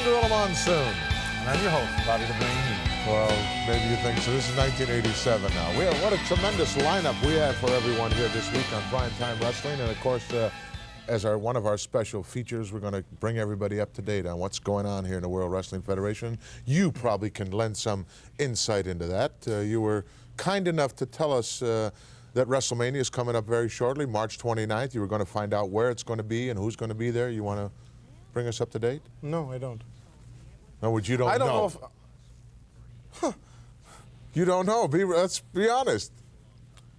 I'm Gorilla Monsoon. And I'm your host, Bobby the Brain Heat. Well, maybe you think so. This is 1987 now. What a tremendous lineup we have for everyone here this week on Prime Time Wrestling. And of course, as one of our special features, we're going to bring everybody up to date on what's going on here in the World Wrestling Federation. You probably can lend some insight into that. You were kind enough to tell us that WrestleMania is coming up very shortly, March 29th. You were going to find out where it's going to be and who's going to be there. You want to bring us up to date? No, I don't. No, you don't know. I don't know if... Huh. You don't know. Let's be honest.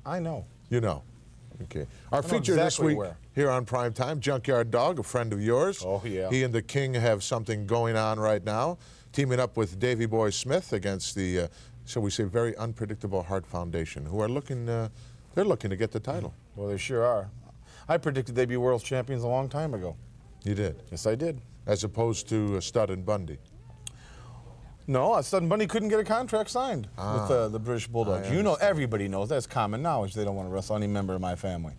I know. You know. Okay. Our feature exactly this week where. here on Prime Time, Junkyard Dog, a friend of yours. Oh, yeah. He and the King have something going on right now, teaming up with Davey Boy Smith against the, shall we say, very unpredictable Hart Foundation, who are looking, they're looking to get the title. Well, they sure are. I predicted they'd be world champions a long time ago. You did? Yes, I did. As opposed to Stud and Bundy. No, Stud and Bundy couldn't get a contract signed with the British Bulldogs. You know, everybody knows. That's common knowledge. They don't want to wrestle any member of my family.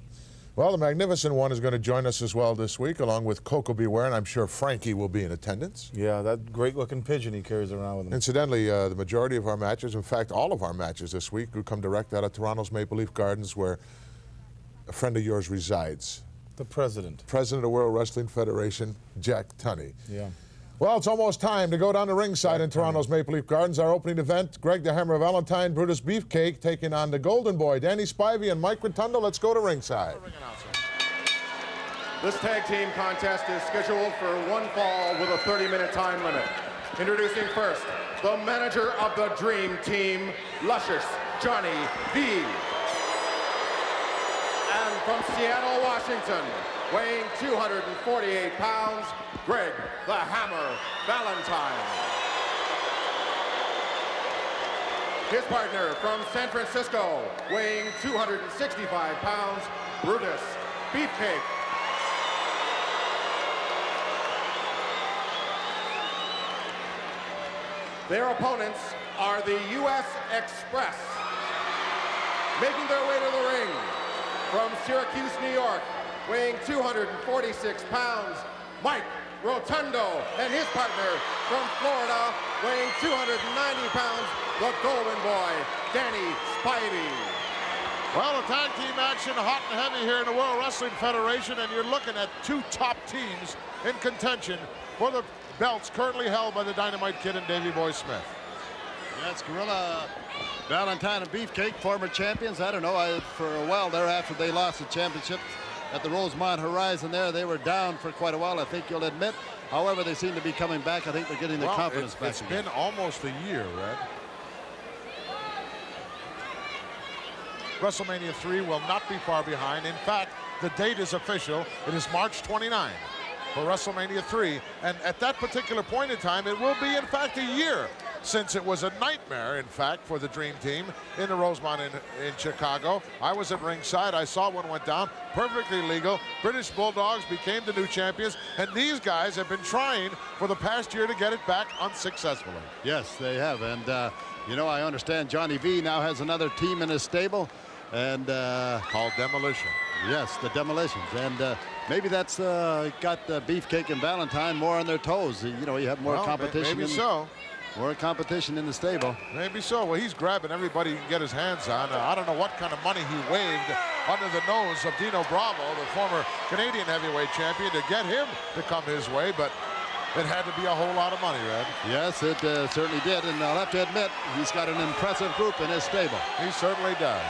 Well, the Magnificent One is going to join us as well this week, along with Koko Ware, and I'm sure Frankie will be in attendance. Yeah, that great-looking pigeon he carries around with him. Incidentally, the majority of our matches, in fact, all of our matches this week, will come direct out of Toronto's Maple Leaf Gardens, where a friend of yours resides. The president. President of the World Wrestling Federation, Jack Tunney. Yeah. Well, it's almost time to go down to ringside in Toronto's Maple Leaf Gardens. Our opening event, Greg the Hammer Valentine, Brutus Beefcake, taking on the Golden Boy, Danny Spivey and Mike Rotundo. Let's go to ringside. This tag team contest is scheduled for one fall with a 30-minute time limit. Introducing first, the manager of the Dream Team, Luscious Johnny V. And from Seattle, Washington, weighing 248 pounds, Greg the Hammer Valentine. His partner from San Francisco, weighing 265 pounds, Brutus Beefcake. Their opponents are the U.S. Express. Making their way to the ring from Syracuse, New York, weighing 246 pounds, Mike Rotundo, and his partner from Florida, weighing 290 pounds, the Golden Boy, Danny Spivey. Well, a tag team action hot and heavy here in the World Wrestling Federation, and you're looking at two top teams in contention for the belts currently held by the Dynamite Kid and Davey Boy Smith. That's Gorilla Valentine and Beefcake, former champions. I don't know, for a while there after they lost the championship at the Rosemont Horizon there, they were down for quite a while, I think you'll admit. However, they seem to be coming back. I think they're getting their confidence back again. It's been almost a year, Red. WrestleMania 3 will not be far behind. In fact, the date is official. It is March 29 for WrestleMania 3. And at that particular point in time, it will be, in fact, a year since it was a nightmare, in fact, for the Dream Team in the Rosemont in Chicago. I was at ringside. I saw one went down, perfectly legal. British Bulldogs became the new champions, and these guys have been trying for the past year to get it back unsuccessfully. Yes, they have. And, you know, I understand Johnny V now has another team in his stable. And called Demolition. Yes, the Demolitions. And maybe that's got Beefcake and Valentine more on their toes. You know, you have more competition. Maybe so. More competition in the stable. Maybe so. Well, he's grabbing everybody he can get his hands on. I don't know what kind of money he waved under the nose of Dino Bravo, the former Canadian heavyweight champion, to get him to come his way, but it had to be a whole lot of money, Red. Yes, it certainly did, and I'll have to admit, he's got an impressive group in his stable. He certainly does.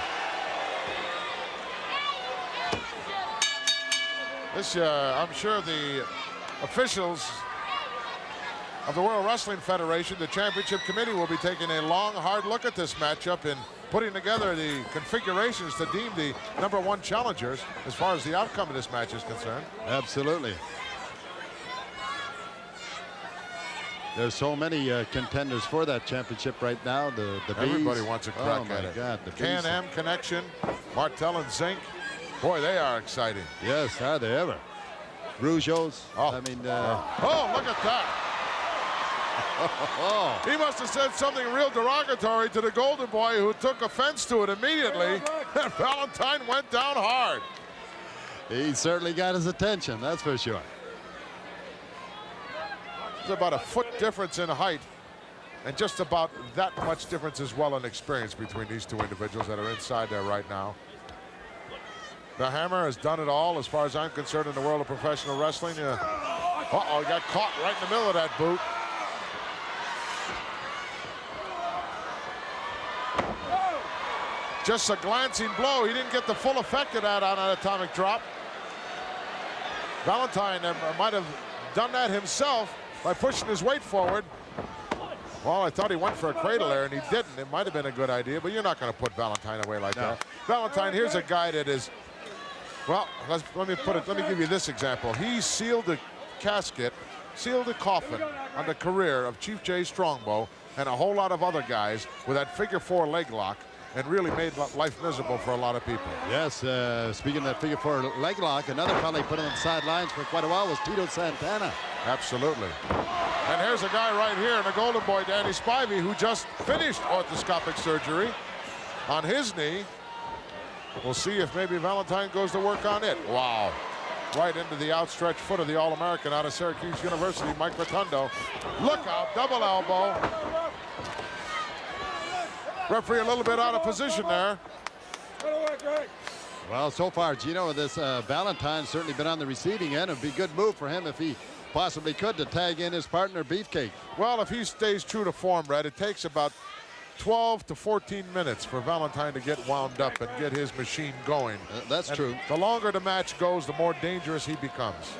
This, I'm sure the officials of the World Wrestling Federation, the Championship Committee, will be taking a long, hard look at this matchup and putting together the configurations to deem the #1 challengers as far as the outcome of this match is concerned. Absolutely. There's so many contenders for that championship right now. The Everybody Bees. wants a crack at it. Oh, my God. The Can-Am Connection, Martel and Zink. Boy, they are exciting. Yes, are they ever. Rougeos. Oh. I mean, oh, look at that. He must have said something real derogatory to the Golden Boy, who took offense to it immediately. And Valentine went down hard. he certainly got his attention, that's for sure. It's about a foot difference in height and just about that much difference as well in experience between these two individuals that are inside there right now. The Hammer has done it all as far as I'm concerned in the world of professional wrestling. Uh-oh, he got caught right in the middle of that boot. Just a glancing blow. He didn't get the full effect of that on an atomic drop. Valentine might have done that himself by pushing his weight forward. Well, I thought he went for a cradle there, and he didn't. It might have been a good idea, but you're not going to put Valentine away like that. Valentine, here's a guy that is, well, let me give you this example. He sealed the casket, sealed the coffin on the career of Chief Jay Strongbow and a whole lot of other guys with that figure-4 leg lock, and really made life miserable for a lot of people. Yes, speaking of that figure-4 leg lock, another fellow put on the sidelines for quite a while was Tito Santana. Absolutely. And here's a guy right here in the Golden Boy, Danny Spivey, who just finished orthoscopic surgery on his knee. We'll see if maybe Valentine goes to work on it. Wow. Right into the outstretched foot of the All-American out of Syracuse University, Mike Rotundo. Look out, double elbow. Referee a little bit out of position there. Well, so far, Gino, this Valentine's certainly been on the receiving end. It'd be a good move for him if he possibly could to tag in his partner, Beefcake. Well, if he stays true to form, Brad, it takes about 12 to 14 minutes for Valentine to get wound up and get his machine going. That's true. The longer the match goes, the more dangerous he becomes.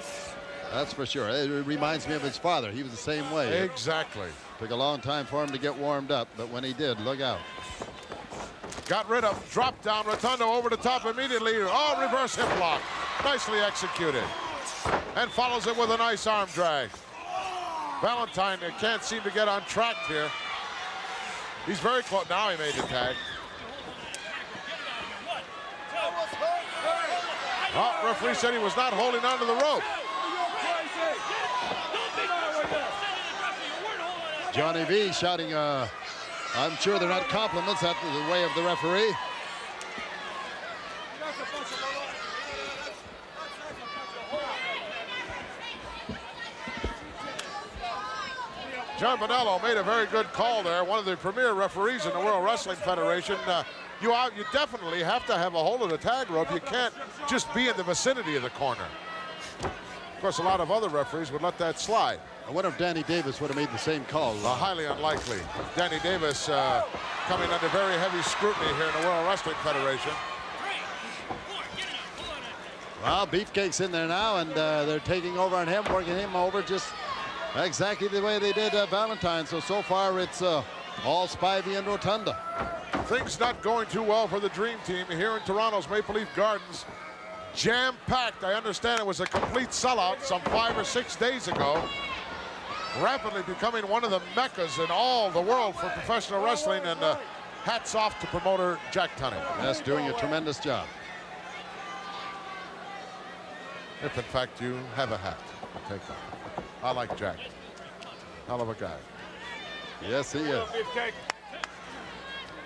That's for sure. It reminds me of his father. He was the same way. Exactly. Took a long time for him to get warmed up, but when he did, look out. Got rid of, dropped down, Rotundo over the top immediately. Oh, reverse hip lock. Nicely executed. And follows it with a nice arm drag. Valentine can't seem to get on track here. He's very close. Now he made the tag. Oh, referee said he was not holding onto the rope. Johnny V shouting, I'm sure they're not compliments at the way of the referee. John Bonello made a very good call there, one of the premier referees in the World Wrestling Federation. You definitely have to have a hold of the tag rope. You can't just be in the vicinity of the corner. Of course, a lot of other referees would let that slide. I wonder if Danny Davis would have made the same call. Highly unlikely. Danny Davis coming under very heavy scrutiny here in the World Wrestling Federation. Well, Beefcake's in there now, and they're taking over on him, working him over just exactly the way they did Valentine. So far, it's all Spivey and Rotunda. Things not going too well for the Dream Team here in Toronto's Maple Leaf Gardens. Jam-packed. I understand it was a complete sellout some 5 or 6 days ago. Rapidly becoming one of the meccas in all the world for professional wrestling, and hats off to promoter Jack Tunney. Yes, doing a tremendous job. If in fact you have a hat, I'll take it. I like Jack. Hell of a guy. Yes, he is.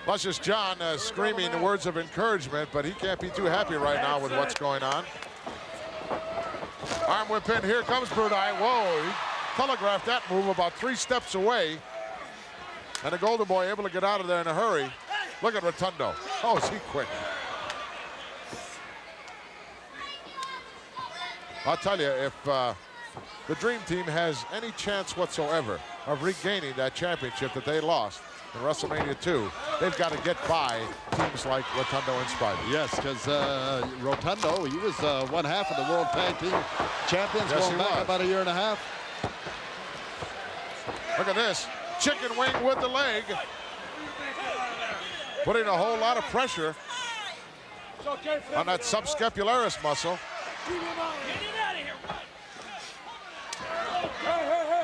Luscious John screaming the words of encouragement, but he can't be too happy right now with what's going on. Arm whip in, here comes Brunei. Whoa, he telegraphed that move about 3 steps away. And the Golden Boy able to get out of there in a hurry. Look at Rotundo. Oh, is he quick. I'll tell you, if the Dream Team has any chance whatsoever of regaining that championship that they lost in WrestleMania 2, they've got to get by teams like Rotundo and Spivey. Yes, because Rotundo, he was one half of the World Tag Team Champions going back about a year and a half. Look at this. Chicken wing with the leg. Putting a whole lot of pressure on that subscapularis muscle.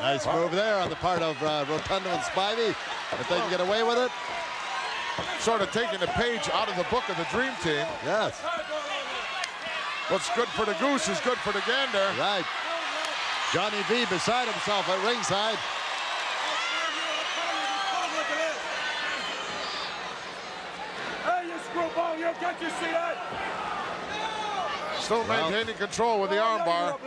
Nice move there on the part of Rotundo and Spivey. If they can get away with it. Sort of taking the page out of the book of the Dream Team. Yes. What's good for the goose is good for the gander. Right. Johnny V beside himself at ringside. Hey, you screwball, you can't you see that? Still maintaining control with the armbar.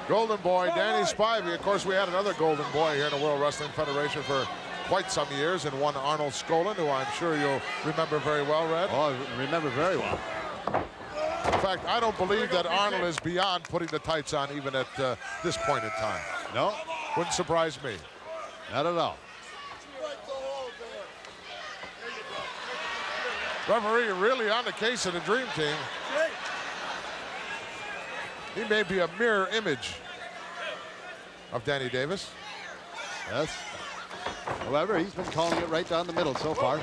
Golden Boy, Danny Spivey. Of course, we had another Golden Boy here in the World Wrestling Federation for quite some years, and one Arnold Skolin, who I'm sure you'll remember very well, Red. Oh, I remember very well. In fact, I don't believe that Arnold is beyond putting the tights on even at this point in time. No, Wouldn't surprise me. not at all. Referee really on the case of the Dream Team. He may be a mirror image of Danny Davis. Yes. However, he's been calling it right down the middle so far.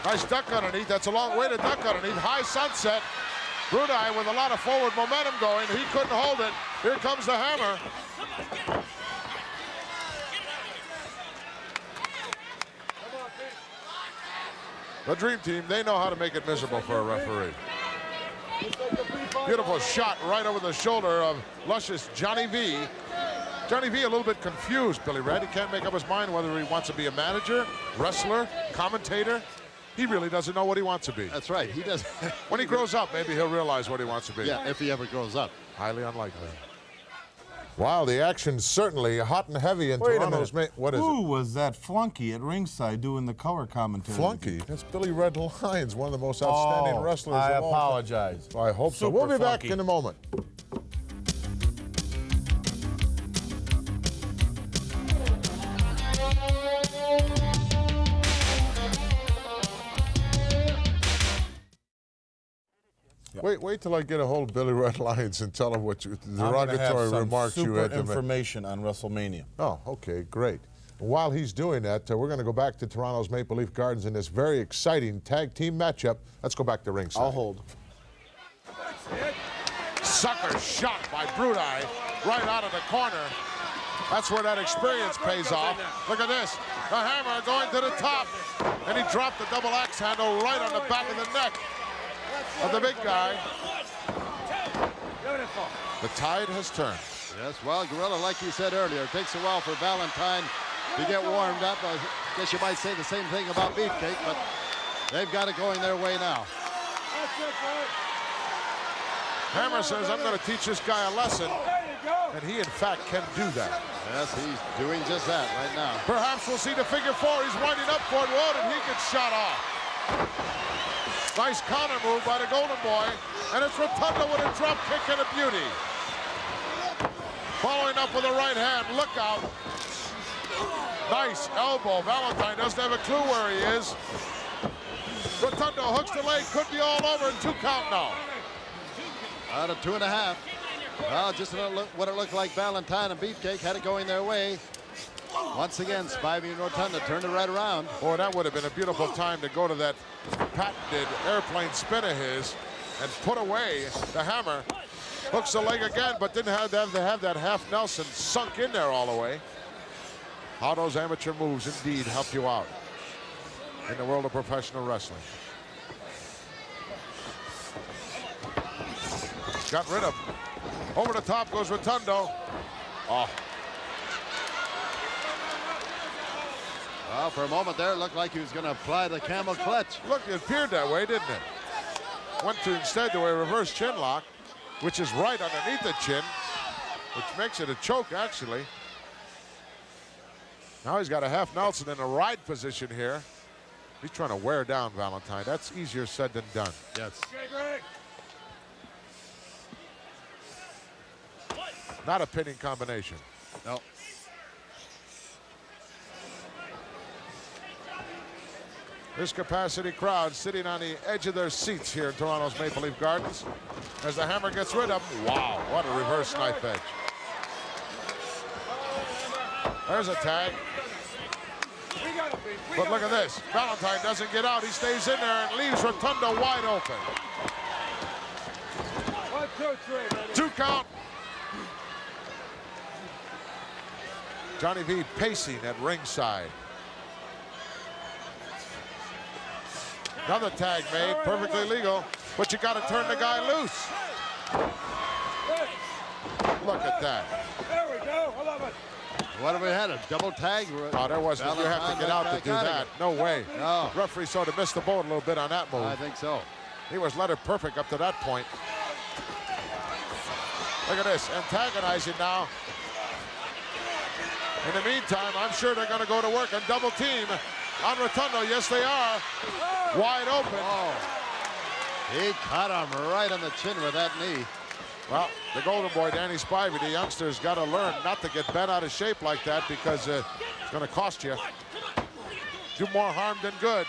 Nice duck underneath. That's a long way to duck underneath. High sunset. Brudai with a lot of forward momentum going. He couldn't hold it. Here comes the hammer. The Dream Team, they know how to make it miserable for a referee. Beautiful shot right over the shoulder of luscious Johnny V. Johnny V a little bit confused, Billy Red. He can't make up his mind whether he wants to be a manager, wrestler, commentator. He really doesn't know what he wants to be. That's right, he does. When he grows up, maybe he'll realize what he wants to be. Yeah, if he ever grows up. Highly unlikely. Wow, the action's certainly hot and heavy in Wait a Toronto's minute. What is it? Who was that flunky at ringside doing the color commentary? Flunky. That's Billy Red Lyons, one of the most outstanding wrestlers I of all time. apologize. I hope so. Super We'll be back flunky. in a moment. Wait till I get a hold of Billy Red Lyons and tell him what the derogatory remarks you had to make. Information on WrestleMania. Oh, okay, great. While he's doing that, we're going to go back to Toronto's Maple Leaf Gardens in this very exciting tag team matchup. Let's go back to ringside. I'll hold. Sucker shot by Brudai right out of the corner. That's where that experience pays off. Look at this. The hammer going to the top. And he dropped the double axe handle right on the back of the neck of the big guy. The tide has turned. Yes, well, Gorilla, like you said earlier, it takes a while for Valentine to get warmed up. I guess you might say the same thing about Beefcake, but they've got it going their way now. Hammer says, I'm going to teach this guy a lesson. And he, in fact, can do that. Yes, he's doing just that right now. Perhaps we'll see the figure four. He's winding up for it. Whoa, and he gets shot off. Nice counter move by the Golden Boy. And it's Rotundo with a drop kick and a beauty. Following up with a right hand. Look out. Nice elbow. Valentine doesn't have a clue where he is. Rotundo hooks the leg. Could be all over. 2 count now. Out of 2.5. Well, just what it looked like Valentine and Beefcake had it going their way. Once again, Spivey and Rotunda turned it right around. Boy, that would have been a beautiful time to go to that patented airplane spin of his and put away the hammer. Hooks the leg again, but didn't have to have that half Nelson sunk in there all the way. How those amateur moves indeed help you out in the world of professional wrestling. Got rid of. Over the top goes Rotundo. Oh. Well, for a moment there, it looked like he was going to apply the camel clutch. Look, it appeared that way, didn't it? Went to instead to a reverse chin lock, which is right underneath the chin, which makes it a choke, actually. Now he's got a half Nelson in a ride position here. He's trying to wear down Valentine. That's easier said than done. Yes. Not a pinning combination. No. This capacity crowd sitting on the edge of their seats here in Toronto's Maple Leaf Gardens as the hammer gets rid of him. Wow, what a reverse knife edge. There's a tag. But look at this. Valentine doesn't get out. He stays in there and leaves Rotundo wide open. 1, 2, 3. 2 count. Johnny V pacing at ringside. Another tag made, perfectly legal, but you got to turn the guy loose. Look at that. There we go. I love it. What have we had? A double tag? Oh, there wasn't. You have to get out to do that. No way. No. Referee sort of missed the boat a little bit on that move. I think so. He was letter perfect up to that point. Look at this, antagonizing now In the meantime, I'm sure they're going to go to work and double team on Rotundo. Yes, they are. Wide open. Oh. He caught him right on the chin with that knee. Well, the golden boy, Danny Spivey, the youngster's got to learn not to get bent out of shape like that because it's going to cost you. Do more harm than good.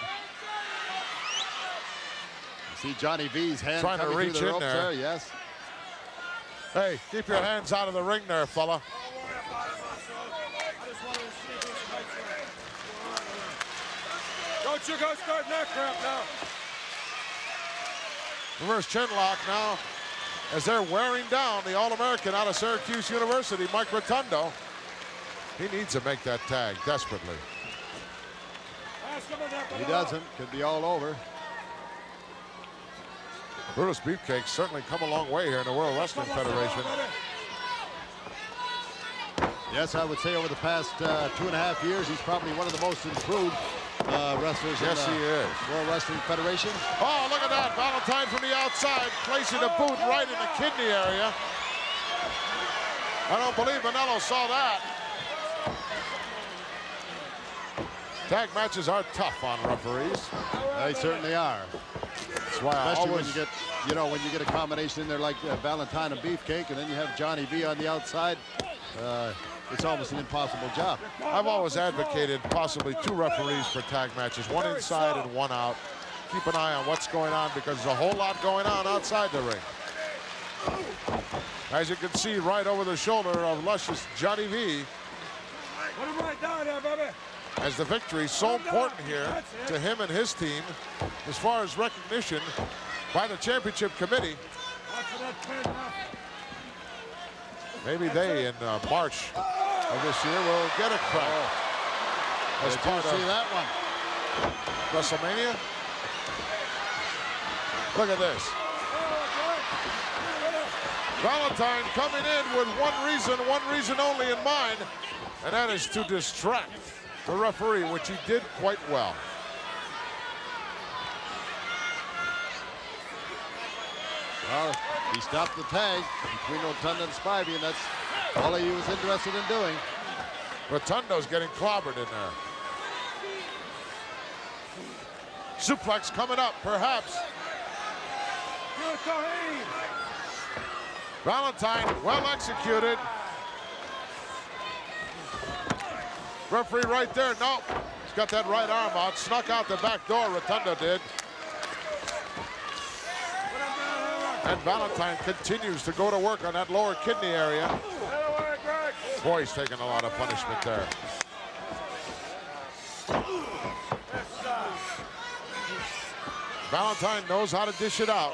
You see Johnny V's hand trying to reach the in ropes there. Yes. Hey, keep your hands out of the ring there, fella. Don't you go starting that crap now. Reverse chin lock now as they're wearing down the All-American out of Syracuse University, Mike Rotundo. He needs to make that tag desperately. He doesn't. Could be all over. Brutus Beefcake's certainly come a long way here in the World Wrestling Federation. Yes, I would say over the past 2.5 years, he's probably one of the most improved wrestlers in Yes, he is. World Wrestling Federation. Oh, look at that. Valentine from the outside, placing a boot right in the kidney area. I don't believe Manello saw that. Tag matches are tough on referees. They certainly are. That's why I Especially always... when you get, when you get a combination in there like Valentine and Beefcake, and then you have Johnny V on the outside. It's almost an impossible job. I've always advocated possibly 2 referees for tag matches, one inside and one out. Keep an eye on what's going on because there's a whole lot going on outside the ring. As you can see right over the shoulder of luscious Johnny V. Put him right down there, baby. As the victory so important here to him and his team as far as recognition by the championship committee. Watch for that pin now. Maybe they in March of this year will get a crack as Did you part see of that one? WrestleMania. Look at this. Valentine coming in with one reason only in mind, and that is to distract the referee, which he did quite well. Well, he stopped the tag between Rotundo and Spivey, and that's all he was interested in doing. Rotundo's getting clobbered in there. Suplex coming up, perhaps. Valentine, well executed. Referee right there, no. He's got that right arm out, snuck out the back door, Rotundo did. And Valentine continues to go to work on that lower kidney area. Boy, he's taking a lot of punishment there. Valentine knows how to dish it out.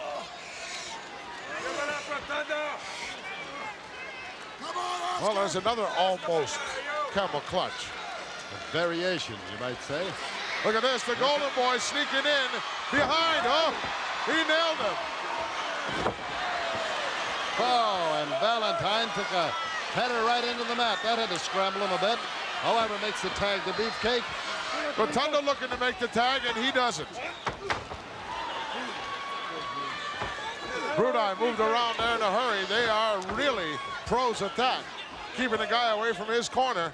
Well, there's another almost camel clutch. A variation, you might say. Look at this, the Golden Boy sneaking in behind. Oh, he nailed him. Oh, and Valentine took a header right into the mat. That had to scramble him a bit. However, makes the tag to Beefcake. Rotundo looking to make the tag, and he doesn't. Brudai moved around there in a hurry. They are really pros at that, keeping the guy away from his corner.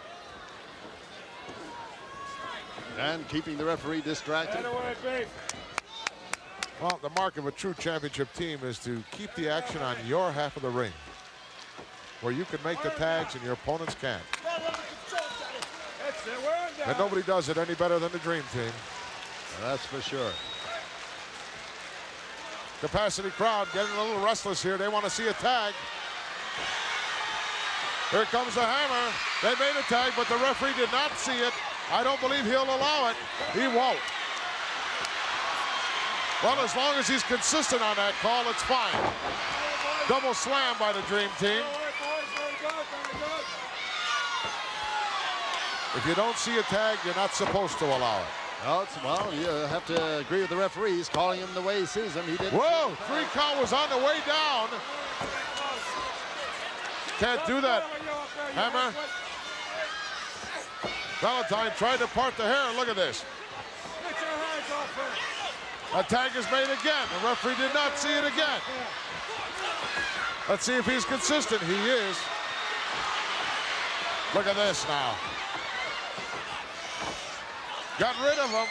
And keeping the referee distracted. Well, the mark of a true championship team is to keep the action on your half of the ring, where you can make the tags and your opponents can't. And nobody does it any better than the Dream Team. That's for sure. Capacity crowd getting a little restless here. They want to see a tag. Here comes the hammer. They made a tag, but the referee did not see it. I don't believe he'll allow it. He won't. Well, as long as he's consistent on that call, it's fine. Double slam by the Dream Team. If you don't see a tag, you're not supposed to allow it. Well, you have to agree with the referee. He's calling him the way he sees him. He didn't. Whoa, 3 count was on the way down. Can't do that, hammer. Valentine tried to part the hair. Look at this. A tag is made again. The referee did not see it again. Let's see if he's consistent. He is. Look at this now. Got rid of him.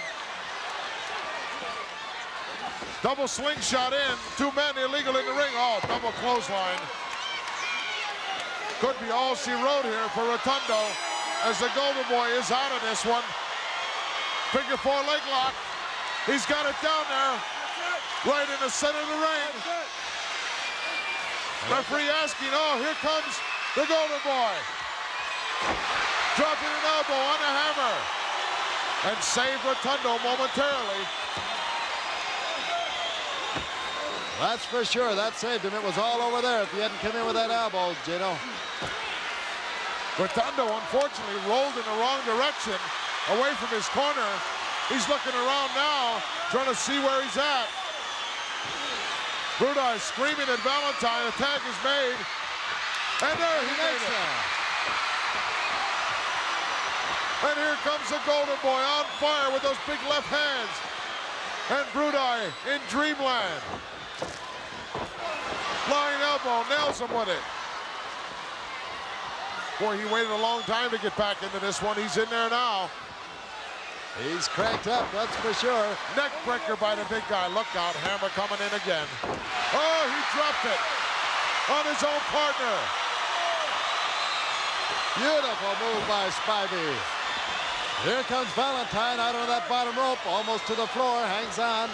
Double slingshot in. 2 men illegal in the ring. Oh, double clothesline. Could be all she wrote here for Rotundo as the Golden Boy is out of this one. Figure 4 leg lock. He's got it down there. Right in the center of the ring. Referee asking, oh, here comes the Golden Boy. Dropping an elbow on the hammer. And save Rotundo momentarily. That's for sure. That saved him. It was all over there if he hadn't come in with that elbow, Dino. Rotundo, unfortunately, rolled in the wrong direction, away from his corner. He's looking around now, trying to see where he's at. Brudai screaming at Valentine. A tag is made. And there he makes it. And here comes the Golden Boy on fire with those big left hands. And Brudai in dreamland. Flying elbow, nails him with it. Boy, he waited a long time to get back into this one. He's in there now. He's cranked up, that's for sure. Neck breaker by the big guy. Look out, hammer coming in again. Oh, he dropped it on his own partner. Beautiful move by Spivey. Here comes Valentine out on that bottom rope, almost to the floor, hangs on.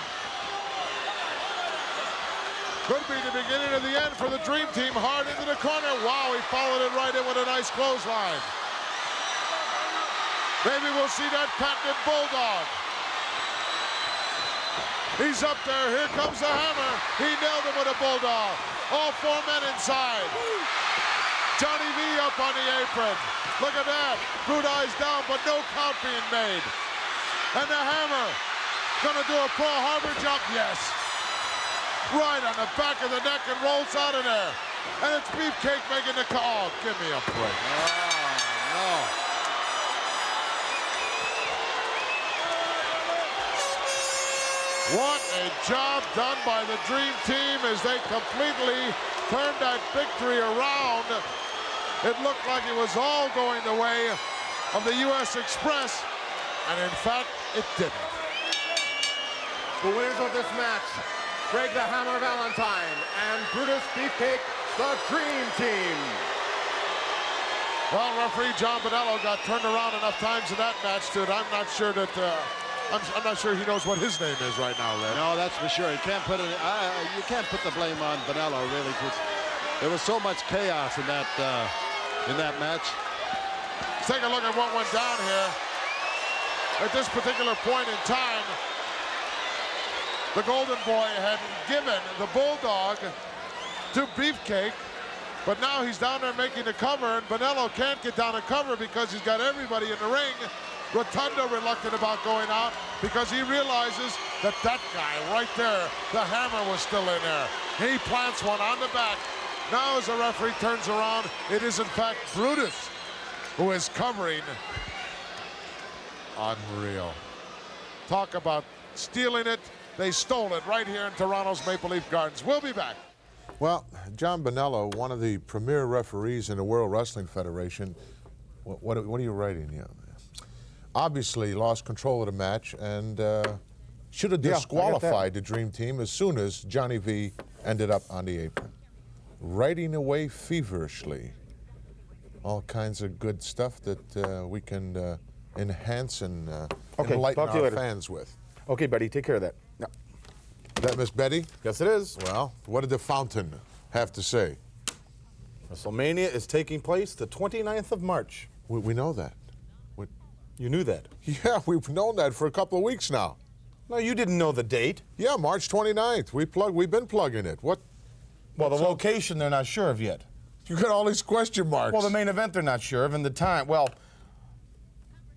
Could be the beginning of the end for the Dream Team. Hard into the corner. Wow, he followed it right in with a nice clothesline. Maybe we'll see that patented Bulldog. He's up there. Here comes the hammer. He nailed him with a Bulldog. All 4 men inside. Johnny V up on the apron. Look at that. Brudai's down, but no count being made. And the hammer. Gonna do a Pearl Harbor jump? Yes. Right on the back of the neck and rolls out of there. And it's Beefcake making the call. Oh, give me a break. Oh, no. What a job done by the Dream Team as they completely turned that victory around. It looked like it was all going the way of the U.S. Express, and in fact, it didn't. The winners of this match, Greg the Hammer Valentine and Brutus Beefcake, the Dream Team. Well, referee John Bonello got turned around enough times in that match that I'm not sure that I'm not sure he knows what his name is right now, Red. No, that's for sure. You can't put it. You can't put the blame on Bonello, really, because there was so much chaos in that match. Let's take a look at what went down here. At this particular point in time, the Golden Boy had given the Bulldog to Beefcake, but now he's down there making the cover, and Bonello can't get down and cover because he's got everybody in the ring. Rotundo reluctant about going out because he realizes that that guy right there, the hammer, was still in there. He plants one on the back. Now as the referee turns around, it is in fact Brutus who is covering. Unreal. Talk about stealing it. They stole it right here in Toronto's Maple Leaf Gardens. We'll be back. Well, John Bonello, one of the premier referees in the World Wrestling Federation, what are you writing here? Obviously lost control of the match and should have disqualified the Dream Team as soon as Johnny V ended up on the apron. Writing away feverishly. All kinds of good stuff that we can enhance and enlighten our fans with. Okay, buddy, take care of that. No. Is that Miss Betty? Yes, it is. Well, what did the fountain have to say? WrestleMania is taking place the 29th of March. We know that. You knew that? Yeah, we've known that for a couple of weeks now. No, you didn't know the date. Yeah, March 29th. We've been plugging it. What? Well, the location they're not sure of yet. You got all these question marks. Well, the main event they're not sure of, and the time. Well,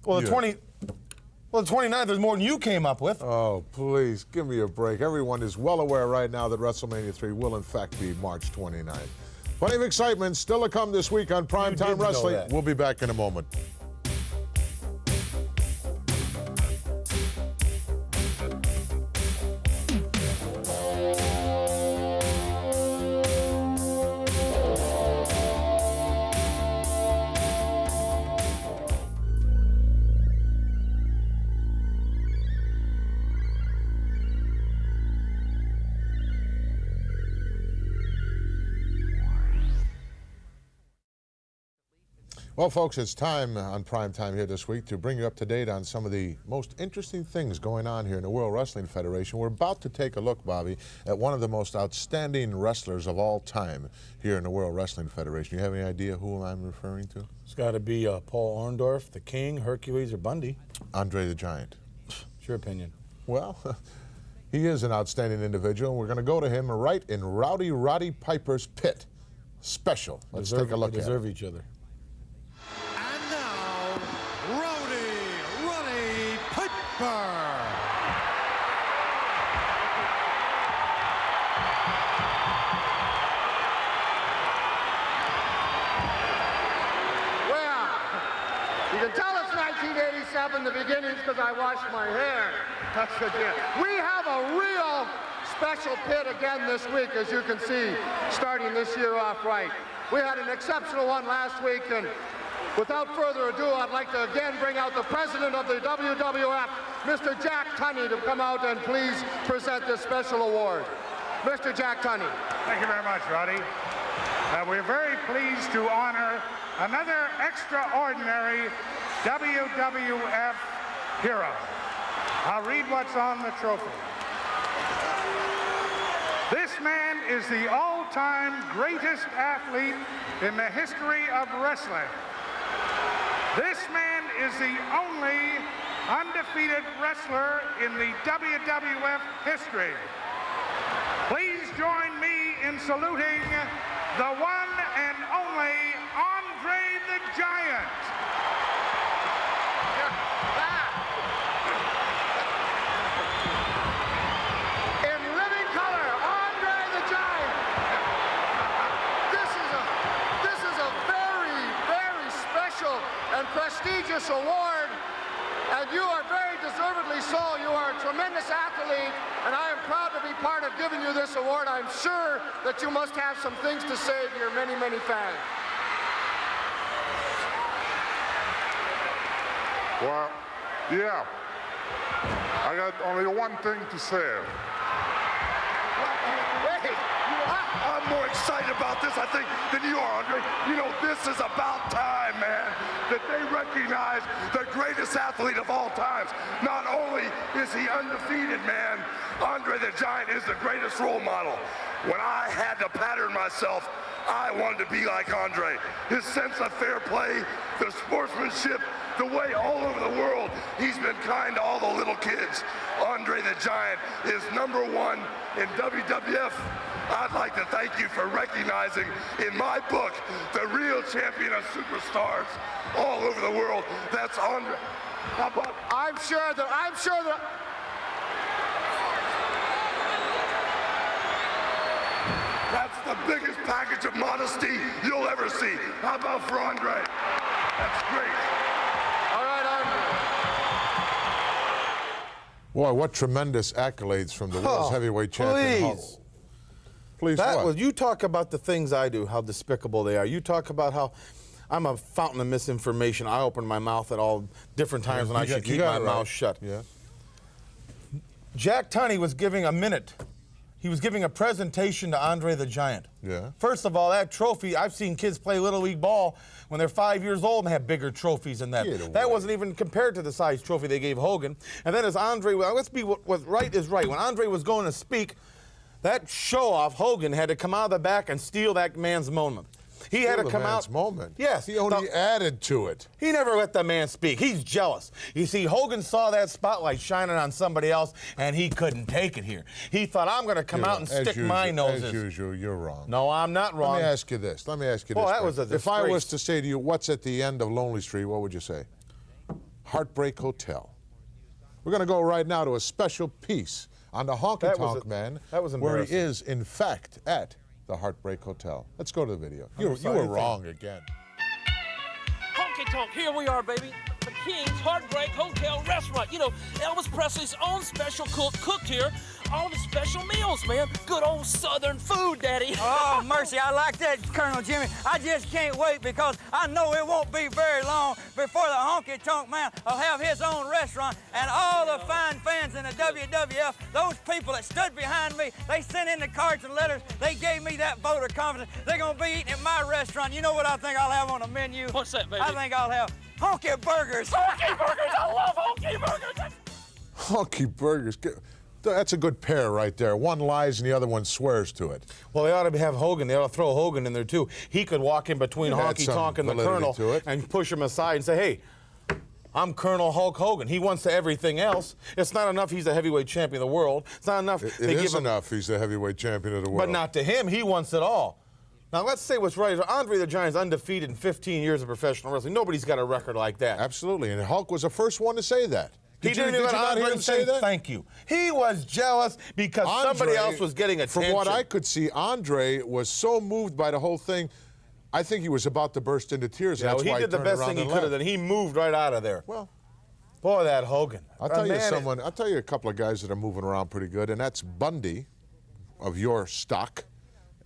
the 29th is more than you came up with. Oh, please, give me a break. Everyone is well aware right now that WrestleMania 3 will, in fact, be March 29th. Plenty of excitement still to come this week on Prime Time Wrestling. We'll be back in a moment. Well, folks, it's time on Prime Time here this week to bring you up to date on some of the most interesting things going on here in the World Wrestling Federation. We're about to take a look, Bobby, at one of the most outstanding wrestlers of all time here in the World Wrestling Federation. You have any idea who I'm referring to? It's got to be Paul Orndorff, the King, Hercules, or Bundy. Andre the Giant. It's your opinion. Well, he is an outstanding individual. We're going to go to him right in Rowdy Roddy Piper's pit. Special. Let's take a look at it. They deserve each other. And now, Rowdy Roddy Piper. Well, you can tell it's 1987, the beginnings, because I washed my hair. That's the deal. We have a real special pit again this week, as you can see, starting this year off right. We had an exceptional one last week, and without further ado, I'd like to again bring out the president of the WWF, Mr. Jack Tunney, to come out and please present this special award. Mr. Jack Tunney. Thank you very much, Roddy. We're very pleased to honor another extraordinary WWF hero. I'll read what's on the trophy. This man is the all-time greatest athlete in the history of wrestling. This man is the only undefeated wrestler in the WWF history. Please join me in saluting the one and only Andre the Giant. In living color, Andre the Giant. This is a very, very special and prestigious award, and you are very deservedly so. You are a tremendous athlete, and I am proud to be part of giving you this award. I'm sure that you must have some things to say to your many, many fans. Well, yeah. I got only one thing to say. I'm more excited about this, I think, than you are, Andre. You know, this is about time, man, that they recognize the greatest athlete of all times. Not only is he undefeated, man, Andre the Giant is the greatest role model. When I had to pattern myself, I wanted to be like Andre. His sense of fair play, the sportsmanship, the way all over the world he's been kind to all the little kids. Andre the Giant is #1 in WWF. I'd like to thank you for recognizing in my book the real champion of superstars all over the world. That's Andre. I'm sure that That's the biggest package of modesty you'll ever see. How about for Andre? That's great. all right, Andre. Boy, what tremendous accolades from the world's heavyweight champion. Please. Please, That what? was, you talk about the things I do, how despicable they are. You talk about how I'm a fountain of misinformation. I open my mouth at all different times when I should keep my mouth shut. Yeah. Jack Tunney was giving a minute. He was giving a presentation to Andre the Giant. Yeah. First of all, that trophy, I've seen kids play Little League ball when they're 5 years old and have bigger trophies than that. Get away. That wasn't even compared to the size trophy they gave Hogan. And then as Andre, let's be what right is right. When Andre was going to speak, that show-off, Hogan, had to come out of the back and steal that man's moment. He had to come out. Moment. Yes. He only added to it. He never let the man speak. He's jealous. You see, Hogan saw that spotlight shining on somebody else, and he couldn't take it here. He thought, I'm going to come out and stick my nose in. As usual, you're wrong. No, I'm not wrong. Let me ask you this. Well, this. that was a If I was disgrace. to say to you, what's at the end of Lonely Street, what would you say? Heartbreak Hotel. We're going to go right now to a special piece on the Honky Tonk Man, that was where he embarrassing. is, in fact, at the Heartbreak Hotel. Let's go to the video. You were wrong again. Honky Tonk, here we are, baby. The King's Heartbreak Hotel Restaurant. You know, Elvis Presley's own special cook cooked here all of his special meals, man. Good old Southern food, Daddy. Oh, mercy, I like that, Colonel Jimmy. I just can't wait because I know it won't be very long before the Honky Tonk Man will have his own restaurant, and all the fine fans in the WWF, those people that stood behind me, they sent in the cards and letters, they gave me that vote of confidence. They're gonna be eating at my restaurant. You know what I think I'll have on the menu? What's that, baby? I think I'll have honky burgers. Honky burgers! I love honky burgers! Honky burgers. That's a good pair right there. One lies and the other one swears to it. Well, they ought to have Hogan. They ought to throw Hogan in there, too. He could walk in between Honky Tonk and the Colonel and push him aside and say, hey, I'm Colonel Hulk Hogan. He wants to everything else. It's not enough he's the heavyweight champion of the world. It's not enough. It is enough he's the heavyweight champion of the world. But not to him. He wants it all. Now, let's say what's right. Andre the Giant's undefeated in 15 years of professional wrestling. Nobody's got a record like that. Absolutely. And Hulk was the first one to say that. He didn't even let Andre say that? Thank you. He was jealous because somebody else was getting attention. From what I could see, Andre was so moved by the whole thing, I think he was about to burst into tears. Yeah, well, he did the best thing he could have done. He moved right out of there. Well, boy, that Hogan. I'll tell you a couple of guys that are moving around pretty good, and that's Bundy of your stock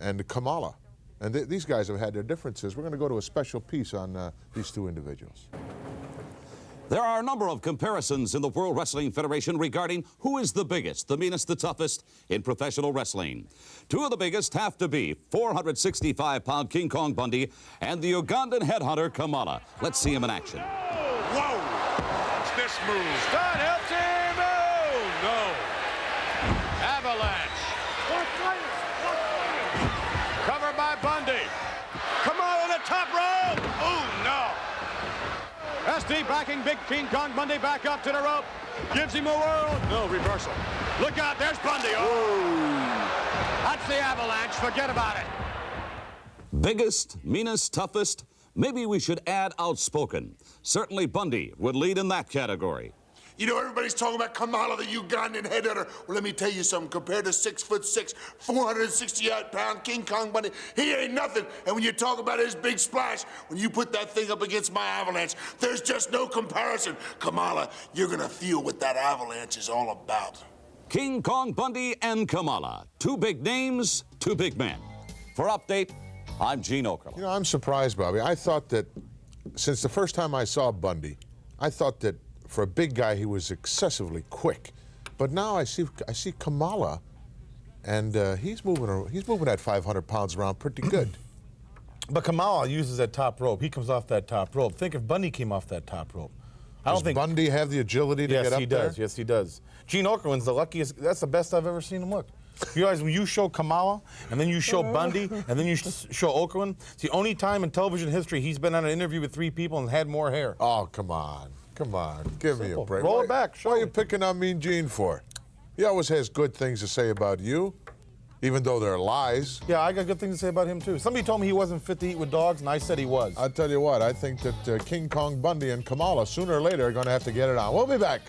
and Kamila. And these guys have had their differences. We're going to go to a special piece on these two individuals. There are a number of comparisons in the World Wrestling Federation regarding who is the biggest, the meanest, the toughest in professional wrestling. Two of the biggest have to be 465-pound King Kong Bundy and the Ugandan headhunter Kamila. Let's see him in action. Whoa! Watch this move. Scott helps him. Oh, no. Avalanche. Covered by Bundy. Come on the top rope. Oh, no. SD backing Big King Kong Bundy back up to the rope. Gives him a whirl. No, reversal. Look out, there's Bundy. Oh. That's the Avalanche. Forget about it. Biggest, meanest, toughest, maybe we should add outspoken. Certainly Bundy would lead in that category. You know, everybody's talking about Kamila, the Ugandan headhunter. Well, let me tell you something. Compared to 6'6", 468-pound King Kong Bundy, he ain't nothing. And when you talk about his big splash, when you put that thing up against my Avalanche, there's just no comparison. Kamila, you're gonna feel what that Avalanche is all about. King Kong Bundy and Kamila. Two big names, two big men. For Update, I'm Gene Okerlund. You know, I'm surprised, Bobby. I thought that since the first time I saw Bundy, I thought that for a big guy, he was excessively quick. But now I see Kamila, and he's moving that 500 pounds around pretty good. But Kamila uses that top rope. He comes off that top rope. Think if Bundy came off that top rope. Does Bundy have the agility to get up there? Yes, he does. Yes, he does. Gene Okerlund's the luckiest. That's the best I've ever seen him look. You realize when you show Kamila, and then you show Bundy, and then you show Okerlund, it's the only time in television history he's been on an interview with three people and had more hair. Oh, come on. Come on. Give me a break. Roll it back. What are you picking on Mean Gene for? He always has good things to say about you, even though they're lies. Yeah, I got good things to say about him, too. Somebody told me he wasn't fit to eat with dogs, and I said he was. I'll tell you what, I think that King Kong Bundy and Kamila, sooner or later, are going to have to get it on. We'll be back.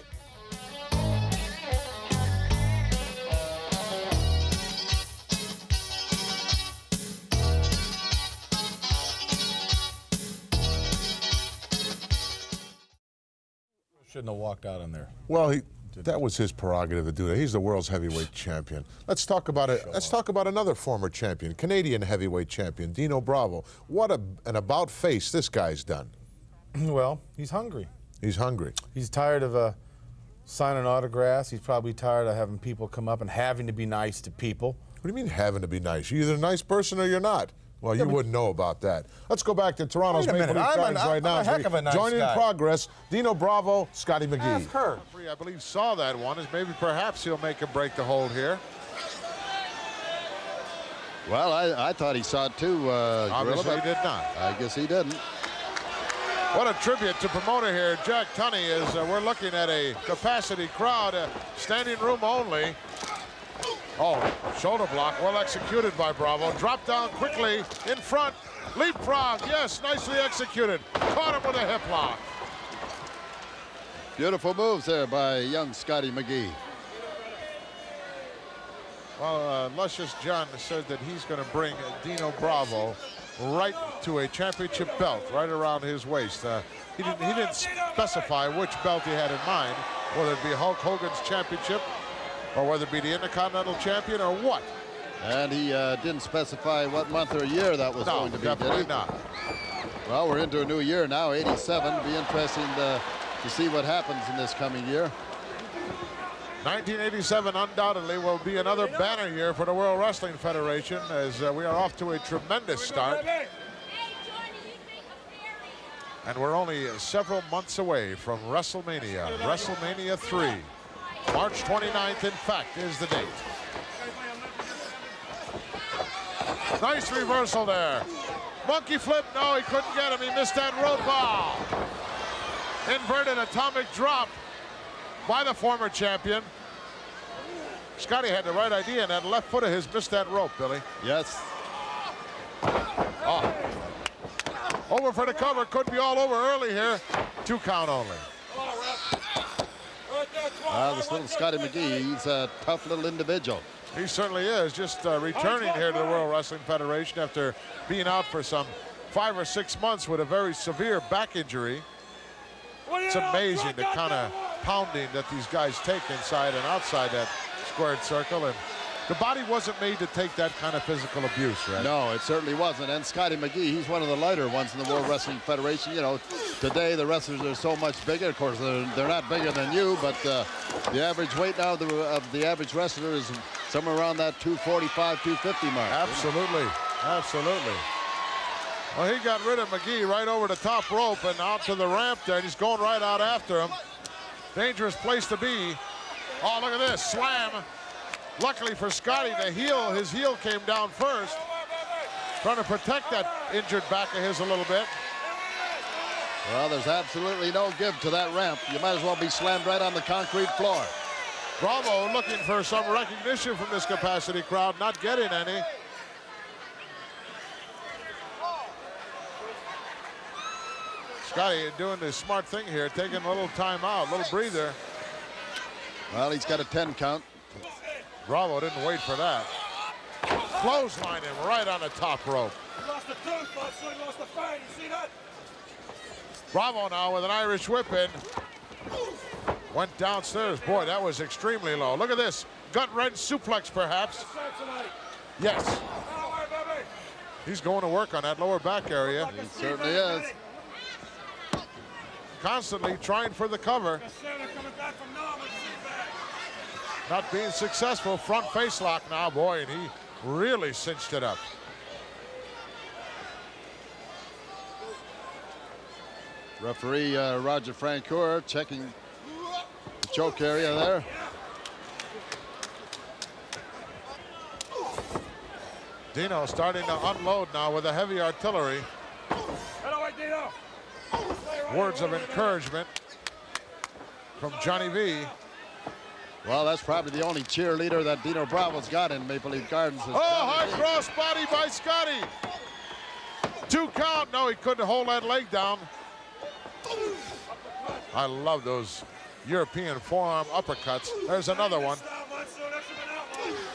Shouldn't have walked out on there. Well, that was his prerogative to do that. He's the world's heavyweight champion. Let's talk about it. Let's talk about another former champion, Canadian heavyweight champion, Dino Bravo. What an about face this guy's done. Well, he's hungry. He's hungry. He's tired of signing autographs. He's probably tired of having people come up and having to be nice to people. What do you mean having to be nice? You're either a nice person or you're not. Well, you wouldn't know about that. Let's go back to Toronto's Maple Leaf Gardens right now. I'm a heck of a nice Join guy. in progress, Dino Bravo, Scotty McGee. Ask her. I believe saw that one, as maybe perhaps he'll make a break to hold here. Well, I thought he saw it too, Obviously Gorilla, he did not. I guess he didn't. What a tribute to promoter here, Jack Tunney, as we're looking at a capacity crowd, standing room only. Oh, shoulder block, well executed by Bravo. Drop down quickly, in front, leapfrog, yes, nicely executed. Caught him with a hip lock. Beautiful moves there by young Scotty McGee. Well, Luscious John said that he's going to bring Dino Bravo right to a championship belt, right around his waist. He didn't specify which belt he had in mind, whether it be Hulk Hogan's championship or whether it be the Intercontinental Champion or what. And he didn't specify what month or year that was going to be, definitely did he? not. Well, we're into a new year now, 87. It'll be interesting to see what happens in this coming year. 1987 undoubtedly will be another banner year for the World Wrestling Federation, as we are off to a tremendous start. And we're only several months away from WrestleMania. WrestleMania 3. March 29th, in fact, is the date. Nice reversal there. Monkey flip, no, he couldn't get him. He missed that rope ball. Inverted atomic drop by the former champion. Scotty had the right idea, and that left foot of his missed that rope, Billy. Yes. Oh. Over for the cover, could be all over early here. 2 count only. This little Scotty McGee, he's a tough little individual. He certainly is, just returning here to the World Wrestling Federation after being out for some 5 or 6 months with a very severe back injury. It's amazing the kind of pounding that these guys take inside and outside that squared circle, and the body wasn't made to take that kind of physical abuse, right? No, it certainly wasn't. And Scotty McGee, he's one of the lighter ones in the World Wrestling Federation. You know, today the wrestlers are so much bigger. Of course, they're not bigger than you, but the average weight now of the average wrestler is somewhere around that 245, 250 mark. Absolutely, absolutely. Well, he got rid of McGee right over the top rope and out to the ramp there, and he's going right out after him. Dangerous place to be. Oh, look at this, slam. Luckily for Scotty, his heel came down first. Trying to protect that injured back of his a little bit. Well, there's absolutely no give to that ramp. You might as well be slammed right on the concrete floor. Bravo looking for some recognition from this capacity crowd, not getting any. Scotty doing the smart thing here, taking a little time out, a little breather. Well, he's got a 10 count. Bravo didn't wait for that. Clothesline him right on the top rope. He lost a tooth, but he lost a fang. You see that? Bravo now with an Irish whip in. Went downstairs. Boy, that was extremely low. Look at this. Gut wrench suplex, perhaps. Yes. He's going to work on that lower back area. He certainly is. Constantly trying for the cover. Not being successful. Front face lock now, boy, and he really cinched it up. Referee Roger Francoeur checking the choke area there. Dino starting to unload now with the heavy artillery. Dino. Words of encouragement from Johnny V. Well, that's probably the only cheerleader that Dino Bravo's got in Maple Leaf Gardens. Oh, high cross body by Scotty. 2 count. No, he couldn't hold that leg down. I love those European forearm uppercuts. There's another one.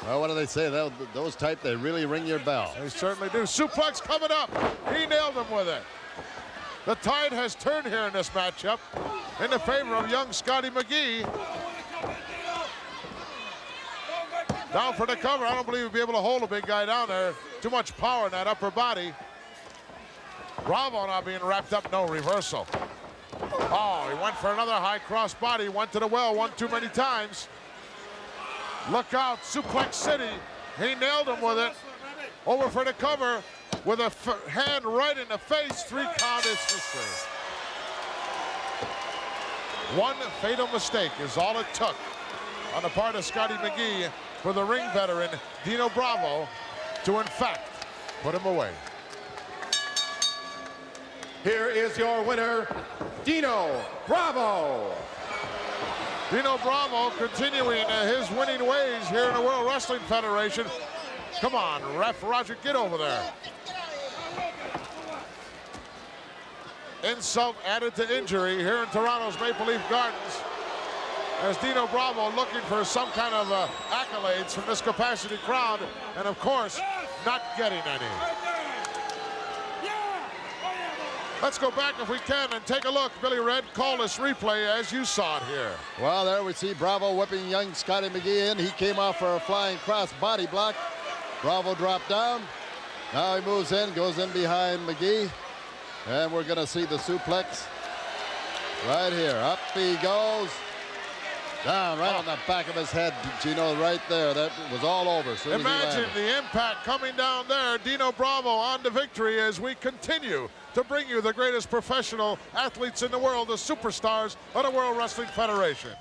Well, what do they say? Those type, they really ring your bell. They certainly do. Suplex coming up. He nailed him with it. The tide has turned here in this matchup in the favor of young Scotty McGee. Down for the cover. I don't believe he'll be able to hold a big guy down there. Too much power in that upper body. Bravo now being wrapped up. No reversal. Oh, he went for another high cross body. Went to the well one too many times. Look out, Suplex City. He nailed him with it. Over for the cover with a hand right in the face. 3 count is history. One fatal mistake is all it took on the part of Scotty McGee for the ring veteran Dino Bravo to, in fact, put him away. Here is your winner, Dino Bravo. Dino Bravo continuing his winning ways here in the World Wrestling Federation. Come on, ref Roger, get over there. Insult added to injury here in Toronto's Maple Leaf Gardens, as Dino Bravo looking for some kind of accolades from this capacity crowd, and of course, not getting any. Let's go back if we can and take a look. Billy Red, call this replay as you saw it here. Well, there we see Bravo whipping young Scotty McGee in. He came off for a flying cross body block. Bravo dropped down. Now he moves in, goes in behind McGee. And we're going to see the suplex right here. Up he goes. Down right on the back of his head, Gino, right there. That was all over. Imagine the impact coming down there. Dino Bravo on to victory as we continue to bring you the greatest professional athletes in the world, the superstars of the World Wrestling Federation.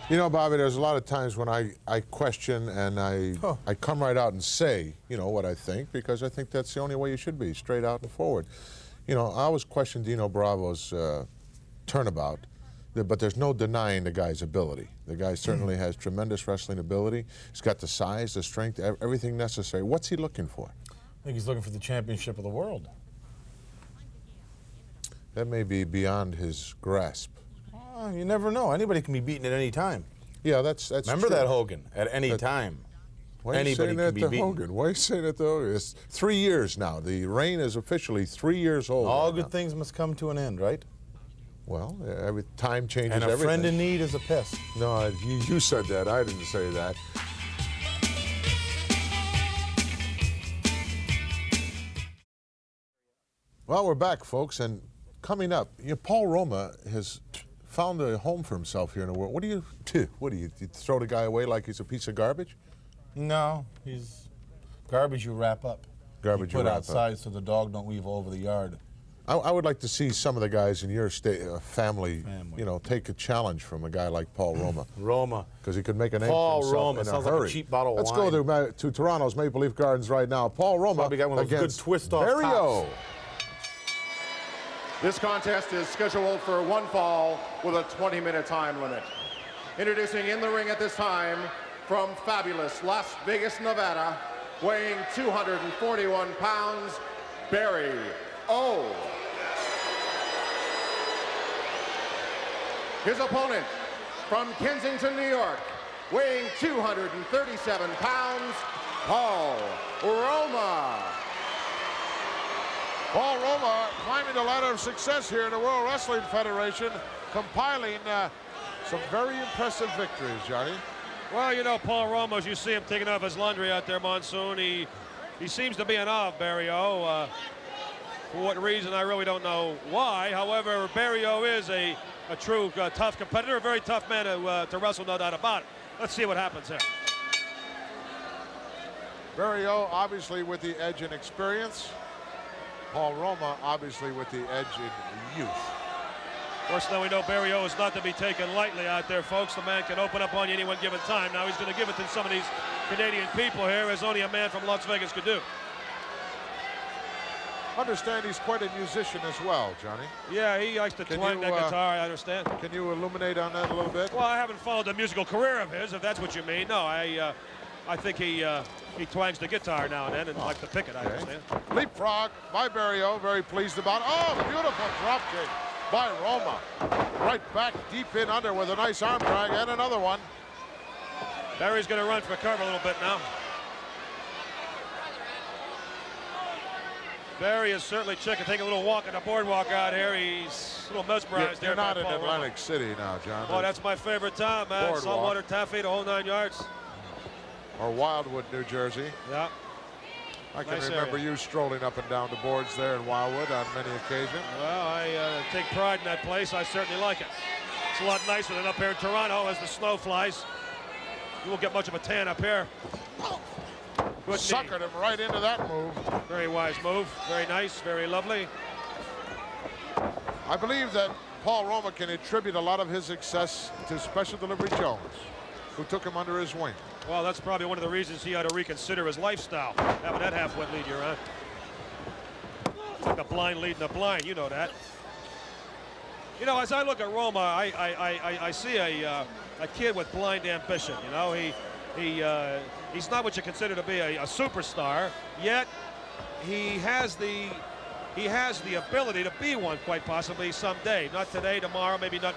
You know, Bobby, there's a lot of times when I question and I come right out and say, you know, what I think, because I think that's the only way you should be, straight out and forward. You know, I always question Dino Bravo's turnabout, but there's no denying the guy's ability. The guy certainly has tremendous wrestling ability. He's got the size, the strength, everything necessary. What's he looking for? I think he's looking for the championship of the world. That may be beyond his grasp. You never know. Anybody can be beaten at any time. Yeah, that's Remember true. that, Hogan? At any time. Why are you saying that to Hogan? Why are you saying that to Hogan? It's 3 years now. The reign is officially 3 years old. All good things must come to an end, right? Well, every time changes everything. And a friend in need is a pest. No, you said that. I didn't say that. Well, we're back, folks, and coming up, Paul Roma has found a home for himself here in the world. What do you do? What do you throw the guy away like he's a piece of garbage? No, he's garbage you wrap up. Garbage you you put wrap outside up. so the dog don't weave over the yard. I would like to see some of the guys in your family, you know, take a challenge from a guy like Paul Roma. Roma. Because he could make a name Paul for himself Roma in sounds a hurry. like a cheap bottle of Let's wine. go to Toronto's Maple Leaf Gardens right now. Paul Roma Probably got one of those against good twist-off Barrio. tops. This contest is scheduled for one fall with a 20-minute time limit. Introducing in the ring at this time from fabulous Las Vegas, Nevada, weighing 241 pounds, Barry O. His opponent from Kensington, New York, weighing 237 pounds, Paul Roma. Paul Roma climbing the ladder of success here in the World Wrestling Federation, compiling some very impressive victories, Johnny. Well, you know, Paul Roma, as you see him taking off his laundry out there, Monsoon, he seems to be in awe of Barrio. For what reason, I really don't know why. However, Barrio is a true tough competitor, a very tough man to wrestle, no doubt about it. Let's see what happens here. Barrio obviously with the edge in experience. Paul Roma obviously with the edge in youth. Of course, now we know Barrio is not to be taken lightly out there, folks. The man can open up on you any one given time. Now he's going to give it to some of these Canadian people here, as only a man from Las Vegas could do. Understand he's quite a musician as well, Johnny. Yeah, he likes to twang that guitar, I understand. Can you illuminate on that a little bit? Well, I haven't followed the musical career of his, if that's what you mean. No, I think he twangs the guitar now and then and likes to pick it, I understand. Leapfrog by Barrio, very pleased about. Oh, beautiful drop kick by Roma. Right back deep in under with a nice arm drag and another one. Barry's going to run for cover a little bit now. Barry is certainly taking a little walk on the boardwalk out here. He's a little mesmerized there. You're not in Paul Atlantic Roma. City now, John. Oh, that's my favorite town, man. Boardwalk. Saltwater, Taffy, the whole 9 yards. Or Wildwood, New Jersey. Yeah. I can Nice remember area. you strolling up and down the boards there in Wildwood on many occasions. Well, I take pride in that place. I certainly like it. It's a lot nicer than up here in Toronto as the snow flies. You won't get much of a tan up here. Good Suckered him right into that move. Very wise move. Very nice. Very lovely. I believe that Paul Roma can attribute a lot of his success to Special Delivery Jones, who took him under his wing. Well, that's probably one of the reasons he ought to reconsider his lifestyle, having that half-wit lead you around. It's like a blind leading the blind, you know that. You know, as I look at Roma, I see a kid with blind ambition. You know, he's not what you consider to be a superstar, yet he has the ability to be one, quite possibly someday. Not today, tomorrow, maybe not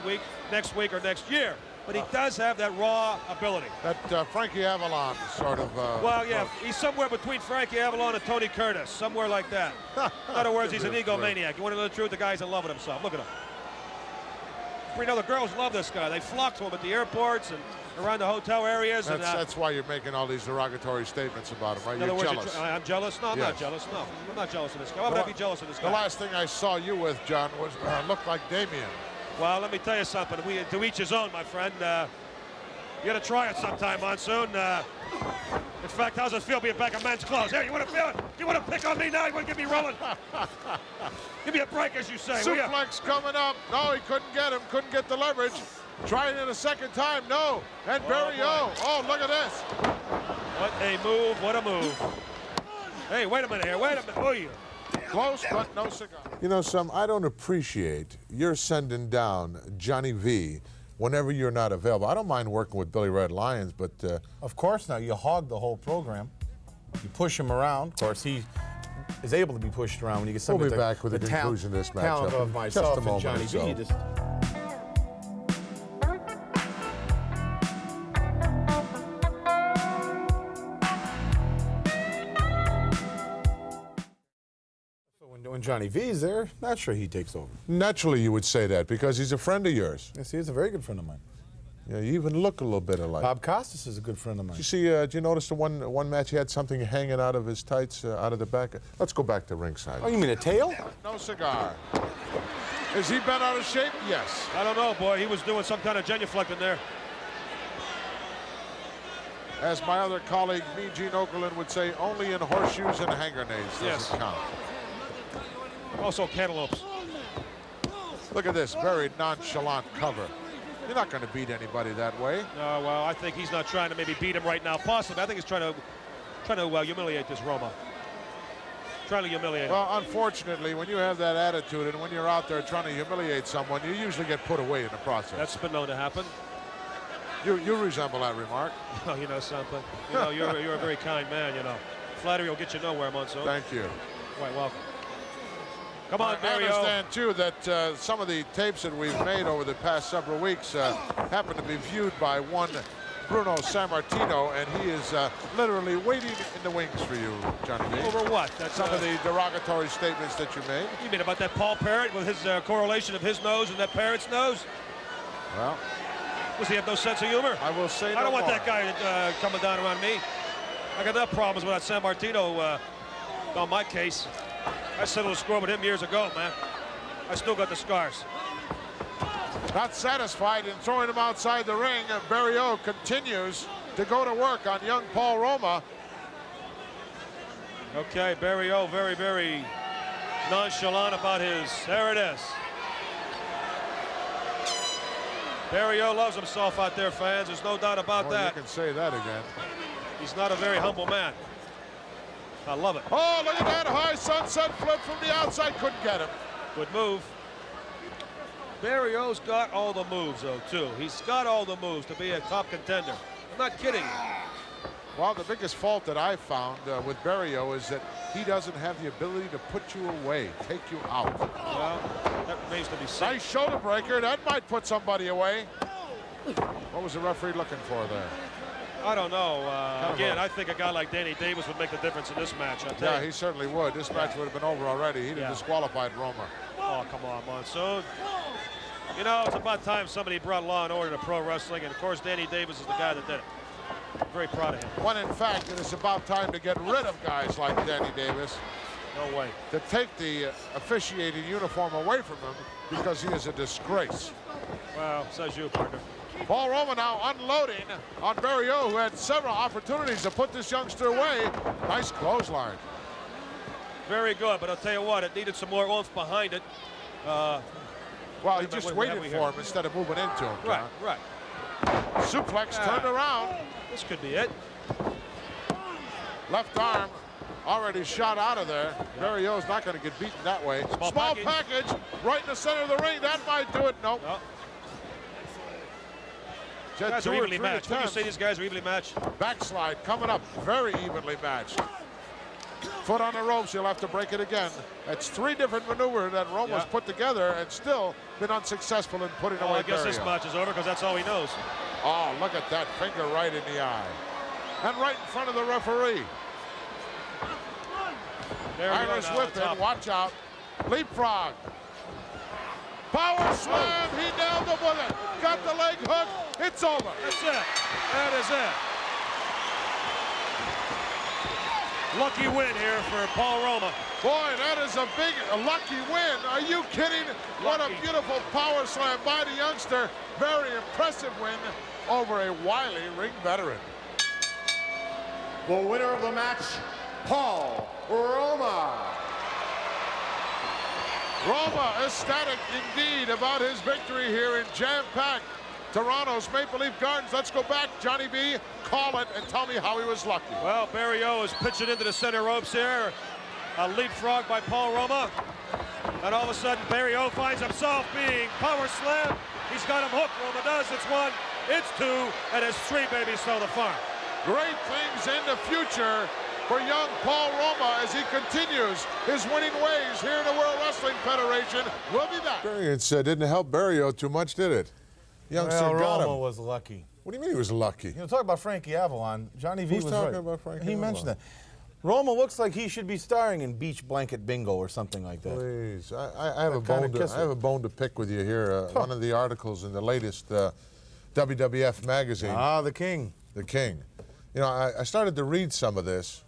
next week or next year. but he does have that raw ability. That Frankie Avalon sort of. Well, yeah, he's somewhere between Frankie Avalon and Tony Curtis, somewhere like that. In other words, he's an egomaniac. You want to know the truth? The guy's in love with himself. Look at him. You know, the girls love this guy. They flock to him at the airports and around the hotel areas. That's why you're making all these derogatory statements about him, right? You're words, jealous. I'm jealous? No, I'm not jealous. No, I'm not jealous of this guy. Why would I be jealous of this guy? The last thing I saw you with, John, was looked like Damien. Well, let me tell you something. To each his own, my friend. You got to try it sometime, Monsoon. In fact, how's it feel being back in men's clothes? Here, you want to feel it? You want to pick on me now? You want to get me rolling? Give me a break, as you say. Suplex coming up. No, he couldn't get him. Couldn't get the leverage. Trying it a second time. No. And Barry O. Oh, look at this. What a move. What a move. Hey, wait a minute here. Wait a minute. Oh, yeah. Close, but no cigar. You know, I don't appreciate you're sending down Johnny V whenever you're not available. I don't mind working with Billy Red Lions, but... Of course, now, you hog the whole program. You push him around. Of course, he is able to be pushed around when you get some We'll be back with the conclusion of this matchup. Talent of myself just a and Johnny moment V. When Johnny V's there, not sure he takes over. Naturally, you would say that because he's a friend of yours. Yes, he's a very good friend of mine. Yeah, you even look a little bit alike. Bob Costas is a good friend of mine. Did you see? Did you notice the one match he had something hanging out of his tights, out of the back? Let's go back to ringside. Oh, you mean a tail? No cigar. Is he bent out of shape? Yes. I don't know, boy. He was doing some kind of genuflecting there. As my other colleague, me, Gene Okerlund, would say, only in horseshoes and hand grenades does it count. Also cantaloupes. Look at this, very nonchalant cover. You're not going to beat anybody that way. No, well, I think he's not trying to maybe beat him right now. Possibly, I think he's trying to humiliate this Roma. Trying to humiliate him. Well, unfortunately, when you have that attitude and when you're out there trying to humiliate someone, you usually get put away in the process. That's been known to happen. You resemble that remark. Oh, you know something. You know, you're a very kind man. You know, flattery will get you nowhere, Monsoon. Thank you. Quite welcome. Come on, I understand, too, that some of the tapes that we've made over the past several weeks happen to be viewed by one Bruno Sammartino, and he is literally waiting in the wings for you, Johnny V. Over what? That's some of the derogatory statements that you made. You mean about that Paul Parrott with his correlation of his nose and that Parrott's nose? Well, does he have no sense of humor? I will say I don't want that guy coming down around me. I got enough problems with that Sammartino on my case. I settled a score with him years ago, man. I still got the scars. Not satisfied in throwing him outside the ring, Barry O continues to go to work on young Paul Roma. Okay, Barry O very, very nonchalant about his. There it is. Barry O loves himself out there, fans. There's no doubt about that. You can say that again. He's not a very humble man. I love it. Oh, look at that high sunset flip from the outside. Couldn't get him. Good move. Barry O's got all the moves, though, too. He's got all the moves to be a top contender. I'm not kidding you. Well, the biggest fault that I found with Barry O is that he doesn't have the ability to put you away, take you out. Well, that remains to be seen. Nice shoulder breaker. That might put somebody away. What was the referee looking for there? I don't know. Again, I think a guy like Danny Davis would make the difference in this match. Yeah, he certainly would. This match would have been over already. He'd have disqualified Roma. Oh, come on, Monsoon. You know, it's about time somebody brought law and order to pro wrestling, and of course, Danny Davis is the guy that did it. I'm very proud of him. When in fact, it is about time to get rid of guys like Danny Davis. No way. To take the officiating uniform away from him because he is a disgrace. Well, says you, partner. Paul Roma now unloading on Barry O, who had several opportunities to put this youngster away. Nice clothesline. Very good, but I'll tell you what, it needed some more oomph behind it. Well, he just waited for him instead of moving into him. Right, right. Suplex turned around. This could be it. Left arm already shot out of there. Barry O's not going to get beaten that way. Small package right in the center of the ring. That might do it. Nope. No. Guys are evenly matched. Would you say these guys are evenly matched? Backslide coming up, very evenly matched. Foot on the ropes, he'll have to break it again. That's 3 different maneuvers that Roma's put together and still been unsuccessful in putting away I guess Barrio. this match is over because that's all he knows. Oh, look at that finger right in the eye. And right in front of the referee. Irish whip in, watch out. Leapfrog. Power slam, he nailed him with it. Got the leg hook, it's over. That's it, that is it. Lucky win here for Paul Roma. Boy, that is a big, lucky win. Are you kidding? What a beautiful power slam by the youngster. Very impressive win over a wily ring veteran. The winner of the match, Paul Roma. Roma ecstatic indeed about his victory here in jam-packed Toronto's Maple Leaf Gardens. Let's go back, Johnny B. Call it and tell me how he was lucky. Well, Barrio is pitching into the center ropes here. A leapfrog by Paul Roma. And all of a sudden, Barrio finds himself being power slammed. He's got him hooked. Roma does. It's 1, it's 2, and it's 3, baby, so the farm. Great things in the future for young Paul Roma as he continues his winning ways here in the World Wrestling Federation. We'll be back. Experience didn't help Barrio too much, did it? Youngster got him. Roma was lucky. What do you mean he was lucky? You know, talk about Frankie Avalon. Johnny V Who's was talking right. about Frankie He Avalon? mentioned that. Roma looks like he should be starring in Beach Blanket Bingo or something like that. Please, I have a bone to pick with you here. One of the articles in the latest WWF magazine. Ah, the King. The King. You know, I started to read some of this,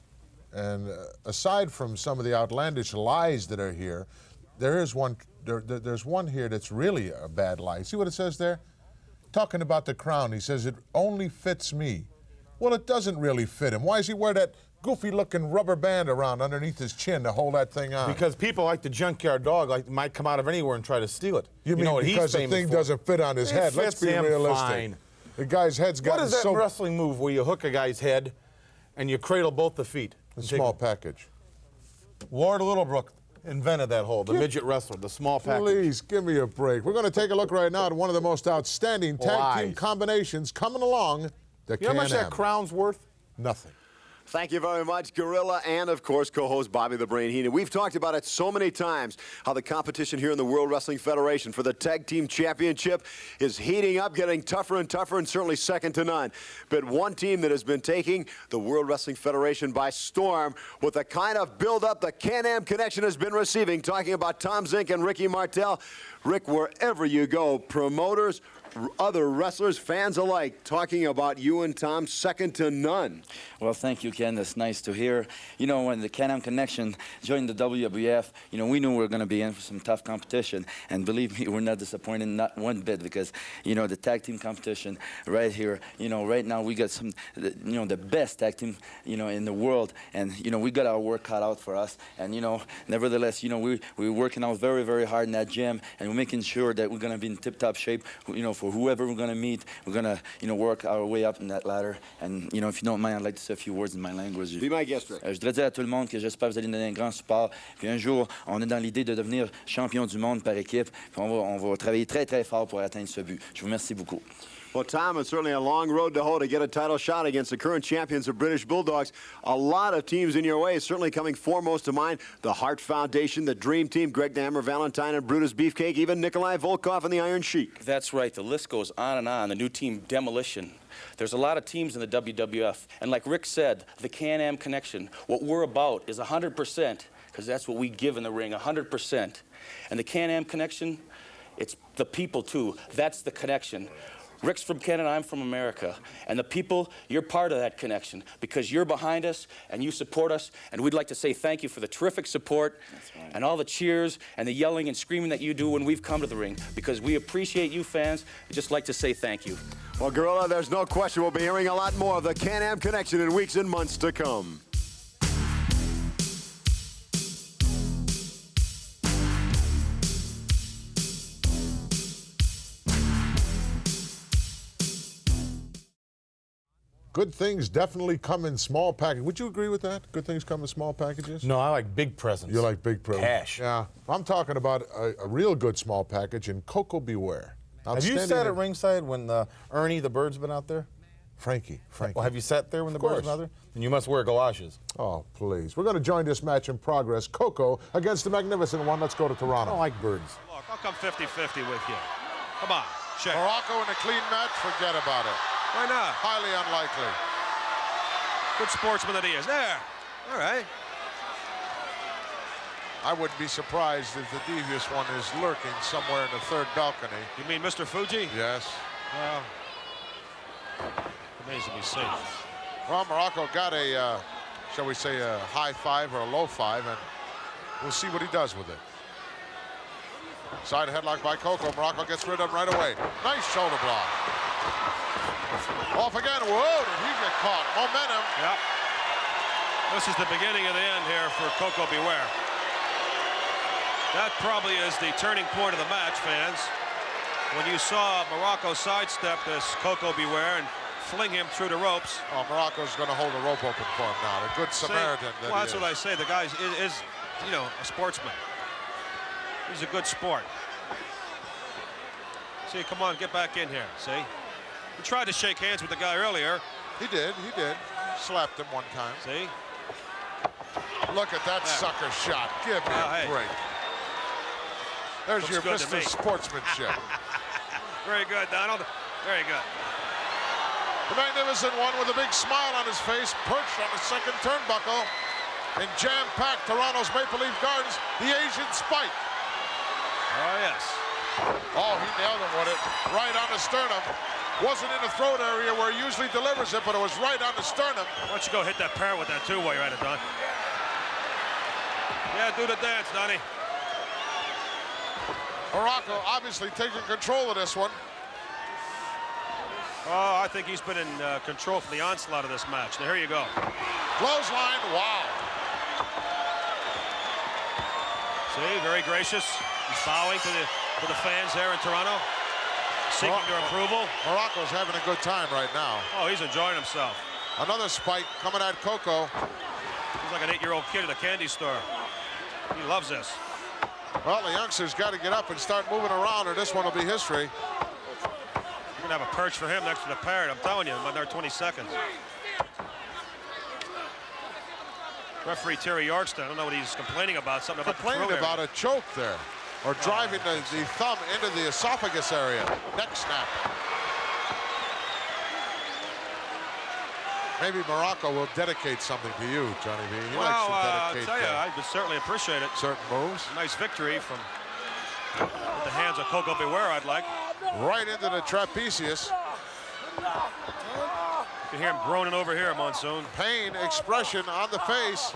and aside from some of the outlandish lies that are here, there's one here that's really a bad lie. See what it says there? Talking about the crown, he says it only fits me. Well, it doesn't really fit him. Why does he wear that goofy-looking rubber band around underneath his chin to hold that thing on? Because people like the junkyard dog might come out of anywhere and try to steal it. You mean know what because the thing doesn't fit on his head? Let's be realistic. Fine. The guy's head's gotten What is that wrestling move where you hook a guy's head and you cradle both the feet? A small package. Ward Littlebrook invented that whole, the midget wrestler, the small package. Please, give me a break. We're going to take a look right now at one of the most outstanding tag team combinations coming along. The You know how much that crown's worth? Nothing. Thank you very much, Gorilla, and of course, co-host Bobby the Brain Heenan. We've talked about it so many times, how the competition here in the World Wrestling Federation for the Tag Team Championship is heating up, getting tougher and tougher, and certainly second to none. But one team that has been taking the World Wrestling Federation by storm with the kind of build-up the Can-Am Connection has been receiving, talking about Tom Zink and Ricky Martel. Rick, wherever you go, promoters, other wrestlers, fans alike, talking about you and Tom, second to none. Well, thank you, Ken. That's nice to hear. You know, when the Can-Am Connection joined the WWF, you know, we knew we were going to be in for some tough competition. And believe me, we're not disappointed, not one bit, because, you know, the tag team competition right here, you know, right now we got some, you know, the best tag team, you know, in the world. And, you know, we got our work cut out for us. And, you know, nevertheless, you know, we're working out very, very hard in that gym. And we're making sure that we're going to be in tip-top shape, you know, for whoever we're going to meet. We're going to, you know, work our way up in that ladder. And, you know, if you don't mind, I'd like to say a few words in my language. Be my guest, Rick. Je voudrais dire à tout le monde que j'espère que vous allez nous donner un grand support. Puis un jour, on est dans l'idée de devenir champion du monde par équipe. Puis on va travailler très, très fort pour atteindre ce but. Je vous remercie beaucoup. Well, Tom, it's certainly a long road to hoe to get a title shot against the current champions of British Bulldogs. A lot of teams in your way, certainly coming foremost to mind, the Hart Foundation, the Dream Team, Greg the Hammer Valentine and Brutus Beefcake, even Nikolai Volkov and the Iron Sheik. That's right. The list goes on and on. The new team, Demolition. There's a lot of teams in the WWF. And like Rick said, the Can-Am Connection, what we're about is 100%, because that's what we give in the ring, 100%. And the Can-Am Connection, it's the people, too. That's the connection. Rick's from Canada, I'm from America. And the people, you're part of that connection because you're behind us and you support us. And we'd like to say thank you for the terrific support and all the cheers and the yelling and screaming that you do when we've come to the ring because we appreciate you fans. We'd just like to say thank you. Well, Gorilla, there's no question we'll be hearing a lot more of the Can-Am Connection in weeks and months to come. Good things definitely come in small packages. Would you agree with that? Good things come in small packages? No, I like big presents. You like big presents? Cash. Yeah. I'm talking about a real good small package in Koko Beware. Have you sat at ringside when Ernie the Bird's been out there? Frankie. Well, have you sat there when the Of course. birds mother? Then you must wear galoshes. Oh, please. We're going to join this match in progress. Koko against the Magnificent One. Let's go to I Toronto. don't like birds. Look, I'll come 50-50 with you. Come on, check. Muraco in a clean match, forget about it. Why not? Highly unlikely. Good sportsman that he is. There. All right. I wouldn't be surprised if the devious one is lurking somewhere in the third balcony. You mean Mr. Fuji? Yes. Well, remains to be seen. Well, Muraco got a, shall we say, a high five or a low five, and we'll see what he does with it. Side headlock by Koko. Muraco gets rid of him right away. Nice shoulder block. Off again. Whoa, did he get caught? Momentum. Yep. This is the beginning of the end here for Koko Beware. That probably is the turning point of the match, fans. When you saw Muraco sidestep this Koko Beware and fling him through the ropes. Oh, Muraco's going to hold the rope open for him now. The good Samaritan. Well, that's what I say. The guy is, you know, a sportsman. He's a good sport. See, come on, get back in here. See? He tried to shake hands with the guy earlier. He did. Slapped him one time. See? Look at that sucker shot. Give me a break. There's Looks your good to Mr. me. Sportsmanship. Very good, Donald. Very good. The Magnificent One with a big smile on his face, perched on the second turnbuckle in jam-packed Toronto's Maple Leaf Gardens, the Asian Spike. Oh, yes. Oh, he nailed him with it. Right on the sternum. Wasn't in the throat area where he usually delivers it, but it was right on the sternum. Why don't you go hit that parrot with that, too, while you're at it, Don? Yeah, do the dance, Donnie. Muraco obviously taking control of this one. Oh, I think he's been in control from the onslaught of this match. Now, here you go. Clothesline, wow. See, very gracious. He's bowing to the fans there in Toronto, seeking their approval. Muraco's having a good time right now. Oh, he's enjoying himself. Another spike coming at Koko. He's like an 8-year-old kid at a candy store. He loves this. Well, the youngster's got to get up and start moving around, or this one will be history. You're going to have a perch for him next to the parrot. I'm telling you, in another 20 seconds. Referee Terry Yorkston, I don't know what he's complaining about. Something about Complaining about a choke there, or driving the thumb into the esophagus area. Neck snap. Maybe Muraco will dedicate something to you, Johnny B. He likes to dedicate. I'll tell you, I would certainly appreciate it. Certain moves. Nice victory from the hands of Koko Beware, I'd like. Right into the trapezius. You can hear him groaning over here, Monsoon. Pain expression on the face.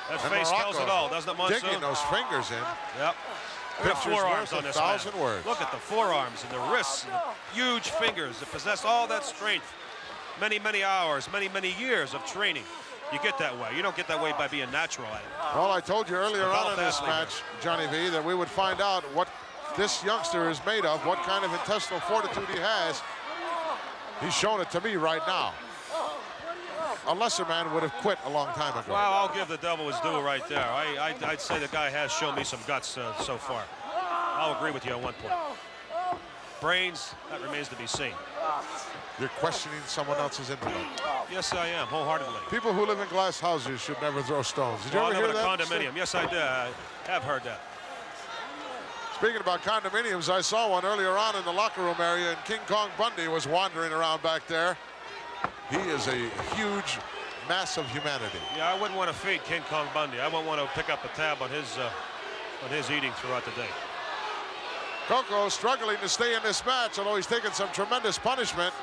That face tells it all, doesn't it, Monsoon? Digging those fingers in. Yep. Look at the Picture's forearms worth on this 1,000 man. words. Look at the forearms and the wrists and the huge fingers that possess all that strength. Many, many hours, many, many years of training. You get that way. You don't get that way by being natural at it. Well, I told you earlier on in this match, Johnny V, that we would find out what this youngster is made of, what kind of intestinal fortitude he has. He's shown it to me right now. A lesser man would have quit a long time ago. Well, I'll give the devil his due right there. I'd say the guy has shown me some guts so far. I'll agree with you on one point. Brains, that remains to be seen. You're questioning someone else's intellect. Yes, I am, wholeheartedly. People who live in glass houses should never throw stones. Did you ever hear that? Condominium. Yes, I did. I have heard that. Speaking about condominiums, I saw one earlier on in the locker room area, and King Kong Bundy was wandering around back there. He is a huge mass of humanity. Yeah, I wouldn't want to feed King Kong Bundy. I wouldn't want to pick up a tab on his eating throughout the day. Koko struggling to stay in this match, although he's taken some tremendous punishment.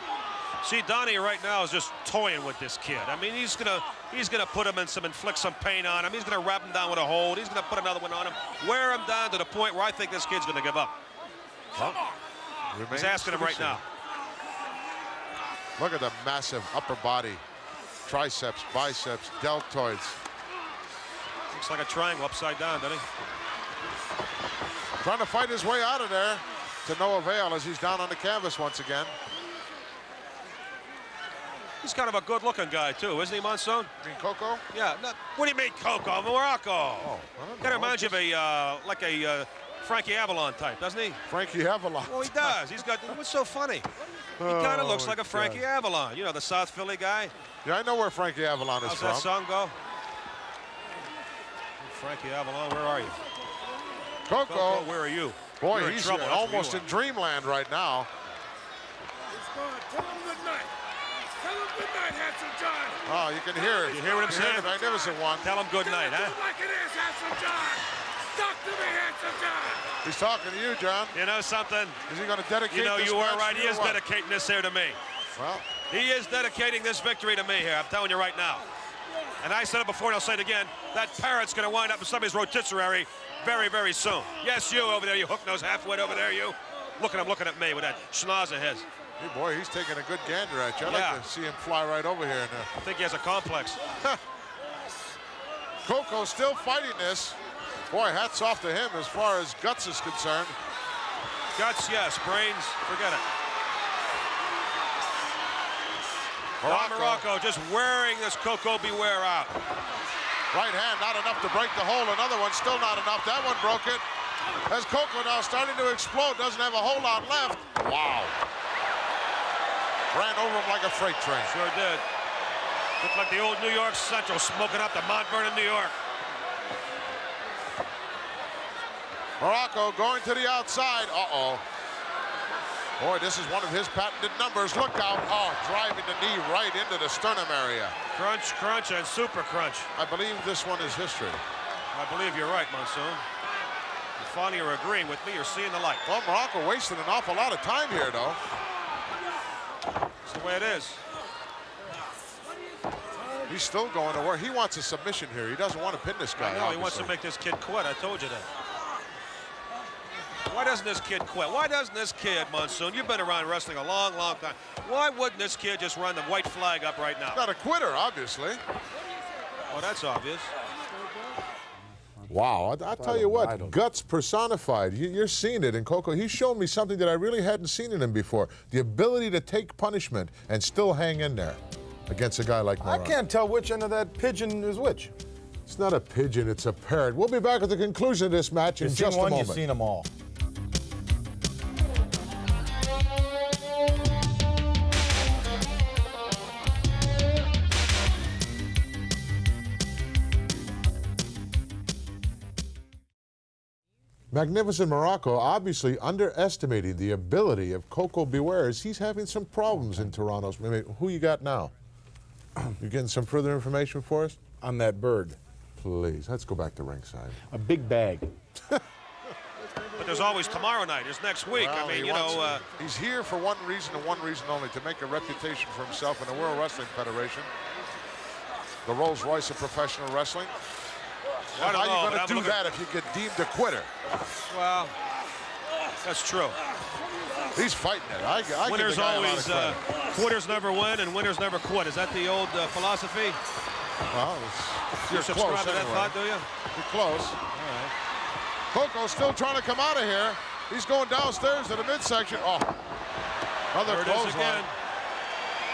See, Donnie right now is just toying with this kid. I mean, he's gonna put him in inflict some pain on him. He's gonna wrap him down with a hold. He's gonna put another one on him, wear him down to the point where I think this kid's gonna give up. Well, he's asking him right now. Look at the massive upper body, triceps, biceps, deltoids. Looks like a triangle upside down, doesn't he? Trying to fight his way out of there to no avail as he's down on the canvas once again. He's kind of a good-looking guy, too, isn't he, Monsoon? You mean Koko? Yeah. What do you mean, Koko? Muraco. Oh, Kind of reminds you of a Frankie Avalon type, doesn't he? Frankie Avalon. Well, he does. He's got. What's so funny? He kind of looks like a Frankie Avalon. You know, the South Philly guy. Yeah, I know where Frankie Avalon is How's from. that song go? Frankie Avalon, where are you? Koko, where are you? Boy, You're he's in trouble. almost in dreamland right now. Tell him good night. Tell him good night, Handsome John. Oh, you can hear it. You hear what I'm saying? The magnificent one. Tell him good night, huh? Like it is, Handsome John. Talk to me, Handsome John. He's talking to you, John. You know something? Is he going to dedicate You know, this you were match right. to He you is or what? dedicating this here to me. Well, He is dedicating this victory to me here. I'm telling you right now. And I said it before, and I'll say it again. That parrot's going to wind up in somebody's rotisserie very, very soon. Yes, you over there, you hook-nosed halfwit over there, you. Look at him looking at me with that schnoz of his. hey, boy, he's taking a good gander at you. I'd like to see him fly right over here. I think he has a complex. Koko still fighting this. Boy, hats off to him as far as guts is concerned. Guts, yes. Brains, forget it. Muraco just wearing this Koko Beware out. Right hand, not enough to break the hold. Another one, still not enough. That one broke it. As Koko now starting to explode, doesn't have a whole lot left. Wow. Ran over him like a freight train. Sure did. Looked like the old New York Central smoking up to Mount Vernon, New York. Muraco going to the outside. Uh-oh. Boy, this is one of his patented numbers. Look out. Oh, driving the knee right into the sternum area. Crunch, crunch, and super crunch. I believe this one is history. I believe you're right, Monsoon. You finally are agreeing with me. You're seeing the light. Well, Muraco wasted an awful lot of time here, though. It's the way it is. He's still going to work. He wants a submission here. He doesn't want to pin this guy. I know, he wants to make this kid quit. I told you that. Why doesn't this kid quit? Why doesn't this kid, Monsoon, you've been around wrestling a long, long time. Why wouldn't this kid just run the white flag up right now? He's not a quitter, obviously. Well, that's obvious. Wow, I'll tell you what, guts personified. You're seeing it in Koko. He's shown me something that I really hadn't seen in him before. The ability to take punishment and still hang in there against a guy like Muraco. I can't tell which end of that pigeon is which. It's not a pigeon, it's a parrot. We'll be back at the conclusion of this match in just a moment. You've seen them all. Magnificent Muraco obviously underestimating the ability of Koko Beware as he's having some problems in Toronto. I mean, who you got now? You getting some further information for us? On that bird. Please, let's go back to ringside. A big bag. But there's always tomorrow night. There's next week. Well, I mean, you know. He's here for one reason and one reason only, to make a reputation for himself in the World Wrestling Federation. The Rolls Royce of professional wrestling. I don't How know, are you going to do that if you get deemed a quitter? Well, that's true. He's fighting it. I winners give the guy always, a lot of credit. quitters never win and winners never quit. Is that the old philosophy? Well, You you're subscribe close to that anyway. thought, do you? You're close. All right. Koko's still trying to come out of here. He's going downstairs to the midsection. Oh, another There it is clothesline. again.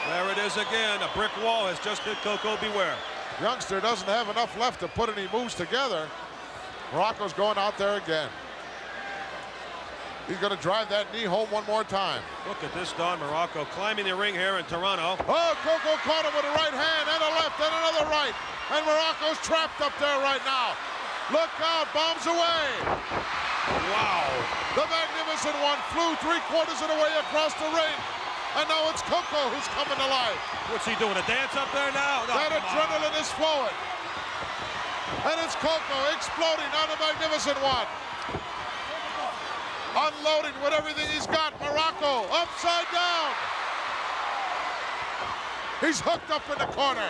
There it is again. A brick wall has just hit Koko Beware. Youngster doesn't have enough left to put any moves together. Muraco's going out there again. He's going to drive that knee home one more time. Look at this Don Muraco climbing the ring here in Toronto. Oh, Koko caught him with a right hand and a left and another right. And Muraco's trapped up there right now. Look out, bombs away. Wow. The Magnificent One flew 3/4 of the way across the ring. And now it's Koko who's coming to life. What's he doing, a dance up there now? No, That adrenaline is flowing. And it's Koko exploding on the Magnificent One. Unloading with everything he's got. Muraco upside down. He's hooked up in the corner.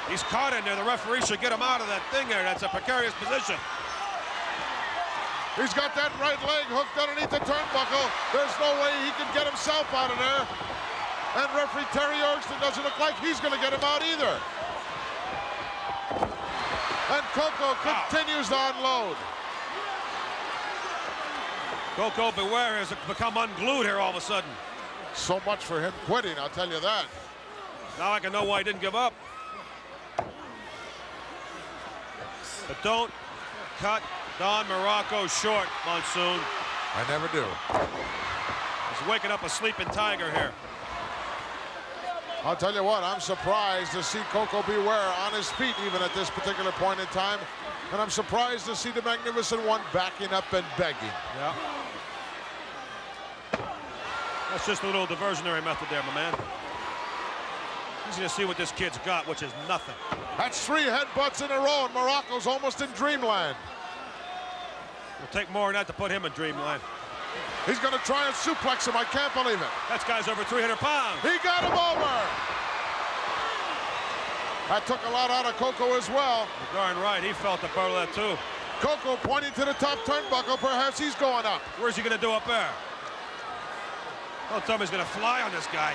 He's caught in there. The referee should get him out of that thing there. That's a precarious position. He's got that right leg hooked underneath the turnbuckle. There's no way he can get himself out of there. And referee Terry Orgston doesn't look like he's going to get him out either. And Koko continues to unload. Koko Beware has become unglued here all of a sudden. So much for him quitting, I'll tell you that. Now I can know why he didn't give up. But don't cut Don Muraco short, Monsoon. I never do. He's waking up a sleeping tiger here. I'll tell you what, I'm surprised to see Koko Beware on his feet even at this particular point in time. And I'm surprised to see the Magnificent One backing up and begging. Yeah. That's just a little diversionary method there, my man. Easy to see what this kid's got, which is nothing. That's 3 headbutts in a row, and Muraco's almost in dreamland. It'll take more than that to put him in dreamland. He's going to try and suplex him. I can't believe it. That guy's over 300 pounds. He got him over. That took a lot out of Koko as well. You're darn right. He felt the burn of that, too. Koko pointing to the top turnbuckle. Perhaps he's going up. Where's he going to do up there? Don't tell me he's going to fly on this guy.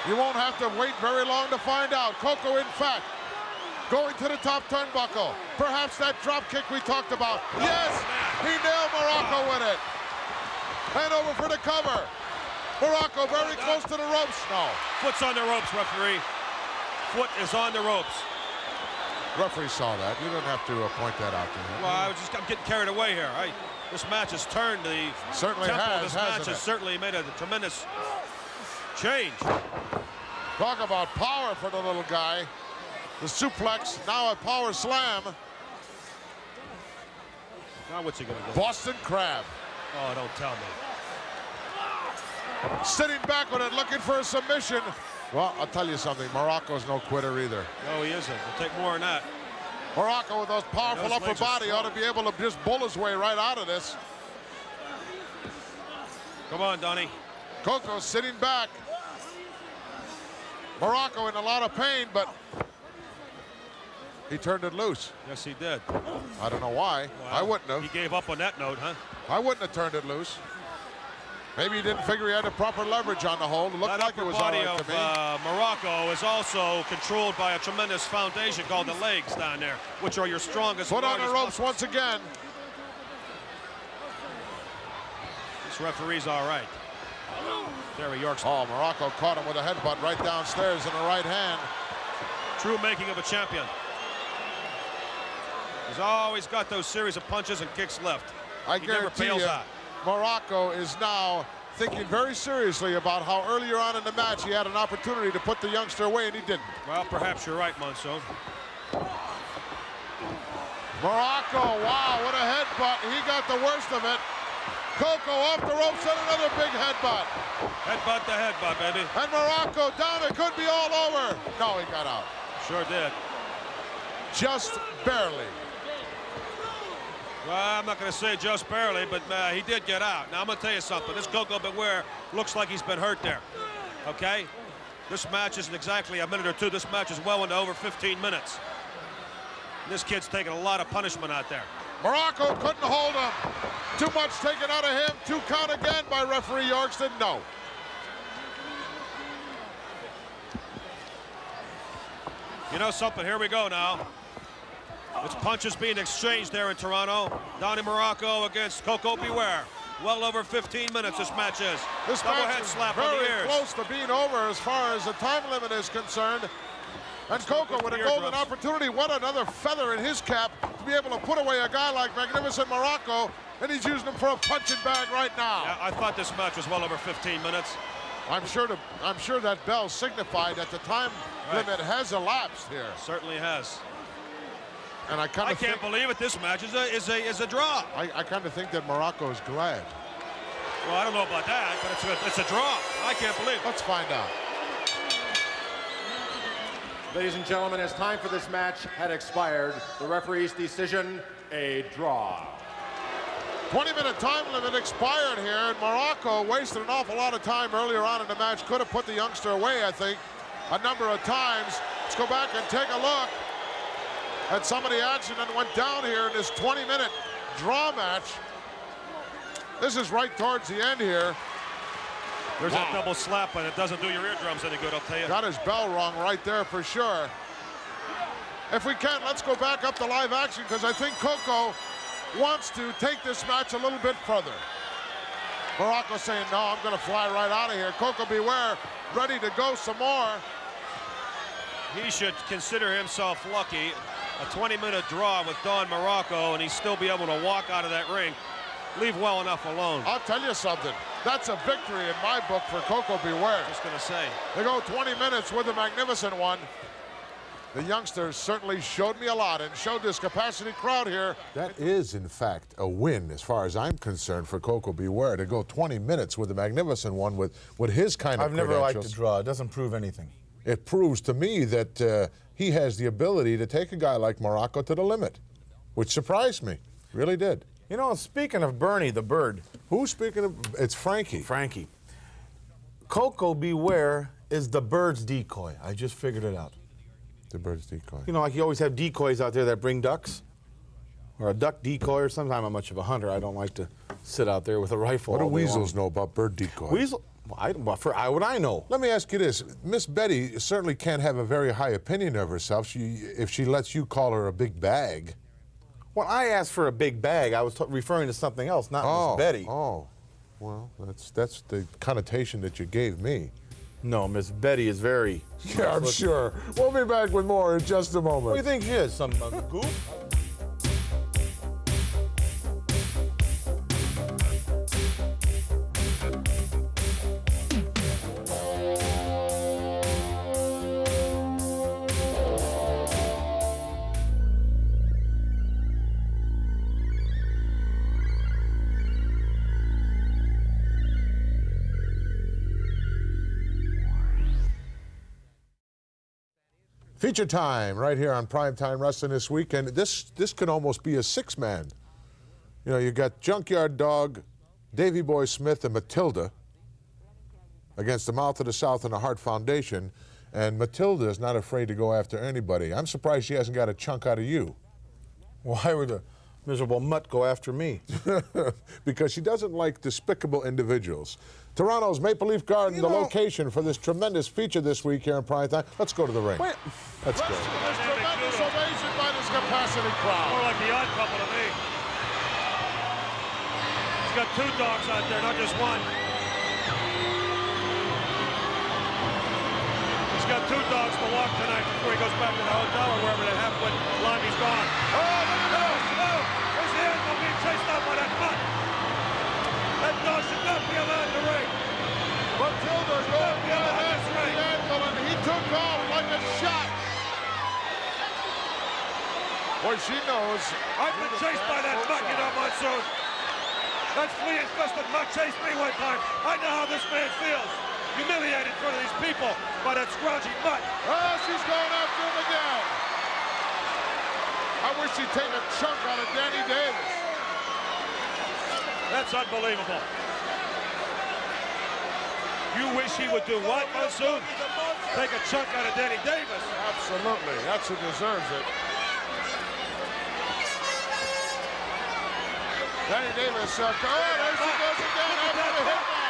You won't have to wait very long to find out. Koko, in fact, going to the top turnbuckle. Perhaps that drop kick we talked about. Yes, he nailed Muraco with it. And over for the cover. Muraco very close to the ropes. No. Foot's on the ropes, referee. Foot is on the ropes. Referee saw that. You didn't have to point that out to him. Well, I'm getting carried away here. This match has turned the certainly tempo. has. This match has certainly made a tremendous change. Talk about power for the little guy. The suplex, now a power slam. Now what's he gonna do? Boston Crab. Oh, don't tell me. Sitting back with it, looking for a submission. Well, I'll tell you something. Muraco's no quitter either. No, he isn't. He'll take more than that. Muraco with those powerful upper body ought to be able to just bull his way right out of this. Come on, Donnie. Koko sitting back. Muraco in a lot of pain, but he turned it loose. Yes, he did. I don't know why. Well, I wouldn't have. He gave up on that note, huh? I wouldn't have turned it loose. Maybe he didn't figure he had the proper leverage on the hold. It looked like it was all right to me. Muraco is also controlled by a tremendous foundation called the legs down there, which are your strongest. Put on the ropes once again. This referee's all right. Terry York's. Oh, Muraco caught him with a headbutt right downstairs in the right hand. True making of a champion. He's always got those series of punches and kicks left. I He never guarantee fails you, out. Muraco is now thinking very seriously about how earlier on in the match he had an opportunity to put the youngster away and he didn't. Well, perhaps you're right, Monson. Muraco, wow, what a headbutt. He got the worst of it. Koko off the ropes and another big headbutt. Headbutt to headbutt, baby. And Muraco down, it could be all over. No, he got out. Sure did. Just barely. Well, I'm not going to say just barely, but he did get out. Now, I'm going to tell you something. This Koko Beware looks like he's been hurt there, okay? This match isn't exactly a minute or two. This match is well into over 15 minutes. This kid's taking a lot of punishment out there. Muraco couldn't hold him. Too much taken out of him. 2 count again by referee Yorkston. No. You know something? Here we go now. It's punches being exchanged there in Toronto. Donnie Muraco against Koko Beware. Well over 15 minutes this match is. This double match head is slap on the very ears. close to being over as far as the time limit is concerned. And Koko with a golden opportunity. What another feather in his cap to be able to put away a guy like Magnificent Muraco, and he's using him for a punching bag right now. Yeah, I thought this match was well over 15 minutes. I'm sure that bell signified that the time limit has elapsed here. Certainly has. And I can't believe it. This match is a draw. I kind of think that Muraco is glad. Well, I don't know about that, but it's a draw. I can't believe it. Let's find out. Ladies and gentlemen, as time for this match had expired, the referee's decision, a draw. 20-minute time limit expired here, and Muraco wasted an awful lot of time earlier on in the match. Could have put the youngster away, I think, a number of times. Let's go back and take a look at some of the action that went down here in this 20-minute draw match. This is right towards the end here. There's that double slap, and it doesn't do your eardrums any good, I'll tell you. Got his bell rung right there for sure. If we can, let's go back up to live action, because I think Koko wants to take this match a little bit further. Muraco saying, no, I'm going to fly right out of here. Koko Beware ready to go some more. He should consider himself lucky. A 20-minute draw with Don Muraco, and he'd still be able to walk out of that ring. Leave well enough alone. I'll tell you something. That's a victory in my book for Koko B. Ware. Just going to say. They go 20 minutes with the magnificent one. The youngsters certainly showed me a lot and showed this capacity crowd here. That is, in fact, a win as far as I'm concerned for Koko B. Ware to go 20 minutes with the magnificent one with his kind of I've never liked credentials. to draw. It doesn't prove anything. It proves to me that he has the ability to take a guy like Muraco to the limit, which surprised me. Really did. You know, speaking of Bernie the Bird. Who's speaking of? It's Frankie. Frankie. Koko B. Ware is the bird's decoy. I just figured it out. The bird's decoy. You know, like you always have decoys out there that bring ducks, or a duck decoy, or sometimes I'm not much of a hunter. I don't like to sit out there with a rifle. What do all day weasels long. know about bird decoys? Weasel? Well, what I know. Let me ask you this. Miss Betty certainly can't have a very high opinion of herself if she lets you call her a big bag. When I asked for a big bag, I was referring to something else, not Miss Betty. Oh, well, that's the connotation that you gave me. No, Miss Betty is very... Yeah, I'm sure. We'll be back with more in just a moment. What do you think she is? Some goof? Feature time right here on Prime Time Wrestling this week, and this could almost be a six-man. You know, you got Junkyard Dog, Davey Boy Smith, and Matilda against the Mouth of the South and the Hart Foundation, and Matilda is not afraid to go after anybody. I'm surprised she hasn't got a chunk out of you. Why would a miserable mutt go after me? Because she doesn't like despicable individuals. Toronto's Maple Leaf Garden, the location for this tremendous feature this week here in Prime Time. Let's go to the ring. Wait. Let's go. There's Tremendous ovation by this capacity crowd. More like the Odd Couple to me. He's got two dogs out there, not just one. He's got two dogs to walk tonight before he goes back to the hotel or wherever they have when Lonnie's gone. Oh, no! His hands are being chased out by that mutt. That dog should not be allowed to ring. Matilda going the ankle, and he took off like a shot. Boy, she knows. I've been chased by that mutt, you know, Monsoon. That flea-infested mutt chased me one time. I know how this man feels. Humiliated in front of these people by that scroungy mutt. Oh, she's going after him again. I wish she'd take a chunk out of Danny Davis. That's unbelievable. You wish he would do what, Monsoon? Take a chunk out of Danny Davis. Absolutely. That's who deserves it. Danny Davis, there she goes again after the hitman.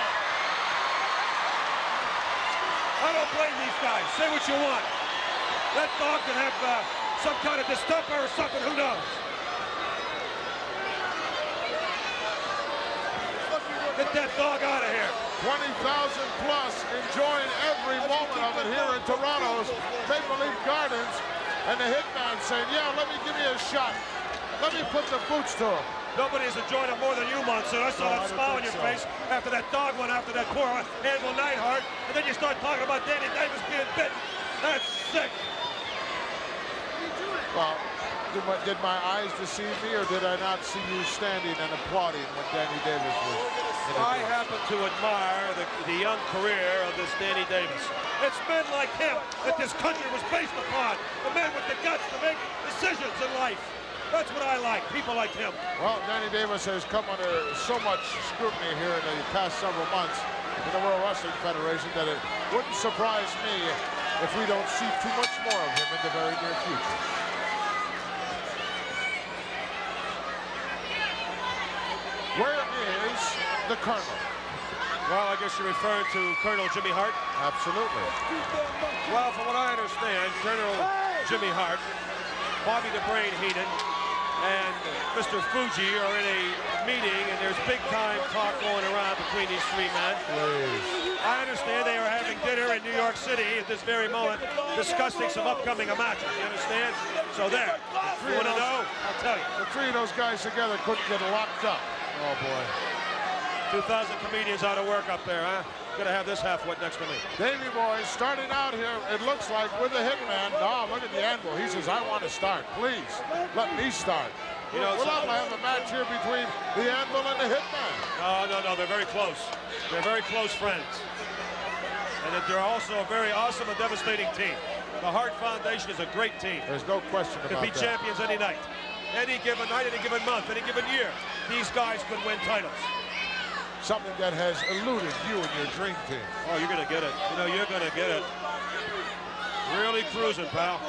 I don't blame these guys. Say what you want. That dog could have some kind of distemper or something. Who knows? Get that dog out of here. 20,000 plus enjoying every moment of it here in Toronto's Maple Leaf Gardens. And the hitman saying, yeah, give me a shot. Let me put the boots to him. Nobody's enjoyed it more than you, Monsoon. I saw that smile on your face after that dog went after that poor Angel Neidhart. And then you start talking about Danny Davis being bitten. That's sick. Well, did my eyes deceive me, or did I not see you standing and applauding when Danny Davis was in I happen to admire the young career of this Danny Davis. It's men like him that this country was based upon. The men with the guts to make decisions in life. That's what I like, people like him. Well, Danny Davis has come under so much scrutiny here in the past several months in the World Wrestling Federation that it wouldn't surprise me if we don't see too much more of him in the very near future. Where is the Colonel? Well, I guess you're referring to Colonel Jimmy Hart? Absolutely. Well, from what I understand, Colonel Jimmy Hart, Bobby the Brain Heenan, and Mr. Fuji are in a meeting, and there's big-time talk going around between these three men. Please. I understand they are having dinner in New York City at this very moment, discussing some upcoming matches. You understand? So there. If you want to know, I'll tell you. The three of those guys together couldn't get locked up. Oh, boy. 2,000 comedians out of work up there, huh? Gonna have this half-wit next to me. Davey Boy starting out here, it looks like, with the Hitman. No, look at the Anvil. He says, I want to start. Please, let me start. You know, we'll have a match here between the Anvil and the Hitman. No, they're very close. They're very close friends. And that they're also a very awesome and devastating team. The Hart Foundation is a great team. There's no question about that. Could be champions any night. Any given night, any given month, any given year. These guys could win titles. Something that has eluded you and your dream team. Oh, you're gonna get it. You know, you're gonna get it. Really cruising, pal.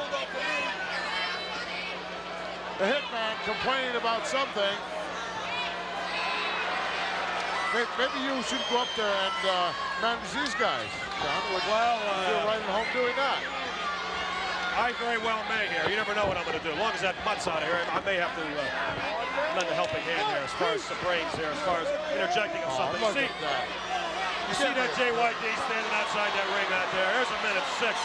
The Hitman complaining about something. Maybe you should go up there and manage these guys, John. Well, you're right at home doing that. I very well may here. You never know what I'm going to do. As long as that mutt's out of here, I may have to lend a helping hand here as far as the brains here, as far as interjecting of something. Look You at that. see that JYD standing outside that ring out there? There's a minute 6.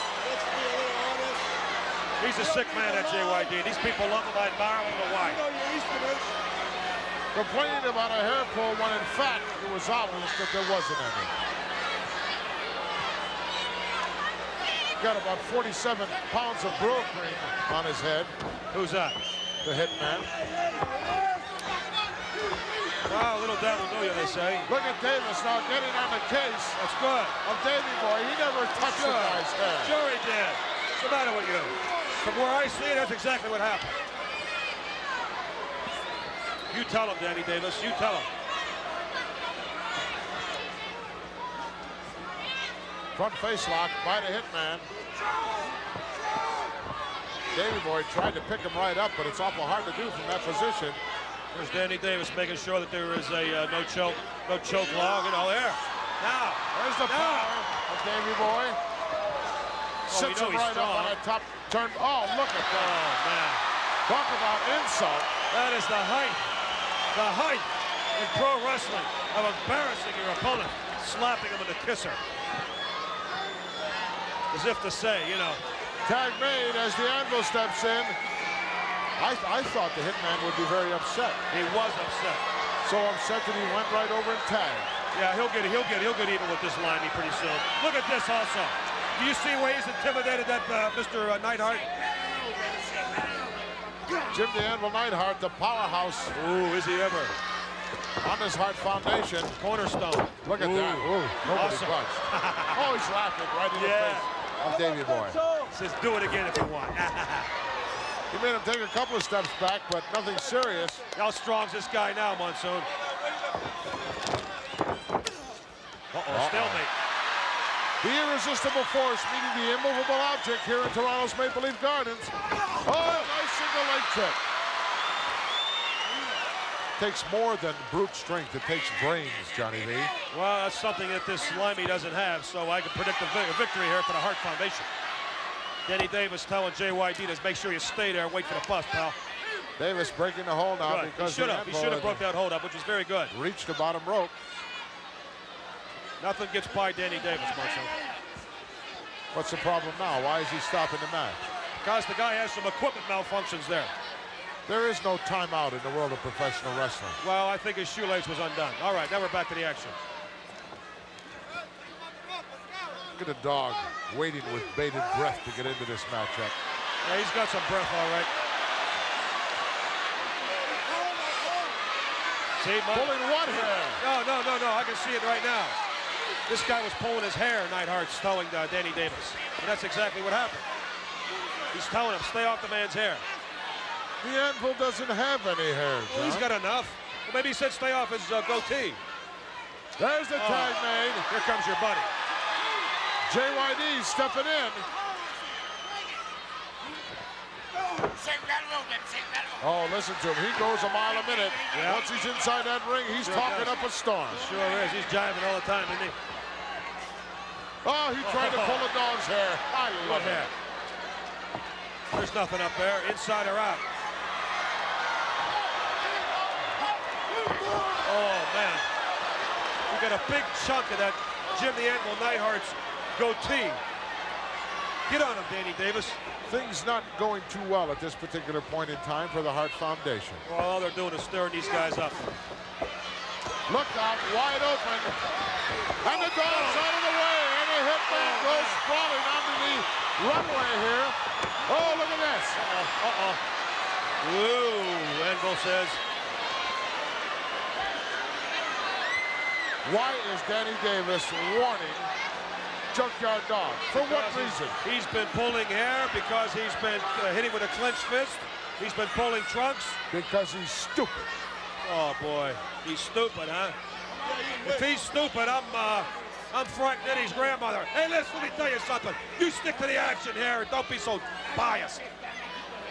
He's a sick man, that JYD. These people love him. I admire him. I don't know why. Complaining about a hair pull when in fact it was obvious that there wasn't any. Got about 47 pounds of brew cream on his head. Who's that? The Hitman. Wow, little devil do you, they say. Look at Davis now getting on the case. That's good. Of Davey Boy. He never touched the guy's hair. Sure he did. What's the matter with you? From where I see it, that's exactly what happened. You tell him, Danny Davis. You tell him. Front face lock by the Hitman. Davey Boy tried to pick him right up, but it's awful hard to do from that position. There's Danny Davis making sure that there is a no choke log, you know, there. Now. There's the power of Davey Boy. Sits him right up on that top turn. Oh, look at that. Oh, man. Talk about insult. That is the height in pro wrestling of embarrassing your opponent, slapping him with a kisser. As if to say, you know. Tag made as the Anvil steps in. I thought the Hitman would be very upset. He was upset. So upset that he went right over and tagged. Yeah, he'll get even with this limey pretty soon. Look at this also. Do you see where he's intimidated that Mr. Neidhart? Jim the Anvil Neidhart, the powerhouse. Ooh, is he ever? On this Hart Foundation. Cornerstone. Look at that. Ooh, nobody awesome. budged. Oh, he's laughing right in the face of Davey Boy. Says, do it again if you want. He made him take a couple of steps back, but nothing serious. How strong's this guy now, Monsoon? Stalemate. The irresistible force meeting the immovable object here in Toronto's Maple Leaf Gardens. Oh, nice single leg kick. Takes more than brute strength. It takes brains, Johnny V. Well, that's something that this Limey doesn't have, so I can predict a victory here for the Hart Foundation. Danny Davis telling JYD to make sure you stay there and wait for the bust, pal. Davis breaking the hold now good. because he should have broke that hold up, which was very good. Reached the bottom rope. Nothing gets by Danny Davis, Marshall. What's the problem now? Why is he stopping the match? Because the guy has some equipment malfunctions there. There is no timeout in the world of professional wrestling. Well, I think his shoelace was undone. All right, now we're back to the action. Look at the dog waiting with bated breath to get into this matchup. Yeah, he's got some breath, all right. See, pulling what hair? No. I can see it right now. This guy was pulling his hair, Neidhart's telling Danny Davis. And that's exactly what happened. He's telling him, stay off the man's hair. The Anvil doesn't have any hair, John. Well, he's got enough. Well, maybe he said stay off his goatee. There's the tag made. Here comes your buddy. JYD stepping in. Oh, listen to him. He goes a mile a minute. Yeah. Once he's inside that ring, he's talking up a storm. Sure is. He's jiving all the time, isn't he? Oh, he tried to pull a dog's hair. I love hair. There's nothing up there. Inside or out? Oh, man. We got a big chunk of that Jim the Anvil Neidhart's goatee. Get on him, Danny Davis. Things not going too well at this particular point in time for the Hart Foundation. Well, all they're doing is stirring these guys up. Look out, wide open. And the dog's out of the way, and the hitman goes sprawling onto the runway here. Oh, look at this. Ooh, Anvil says. Why is Danny Davis warning Junkyard Dog? For what reason? He's been pulling hair because he's been hitting with a clenched fist. He's been pulling trunks. Because he's stupid. Oh, boy. He's stupid, huh? If he's stupid, I'm Frank Nitty's grandmother. Hey, listen, let me tell you something. You stick to the action here and don't be so biased.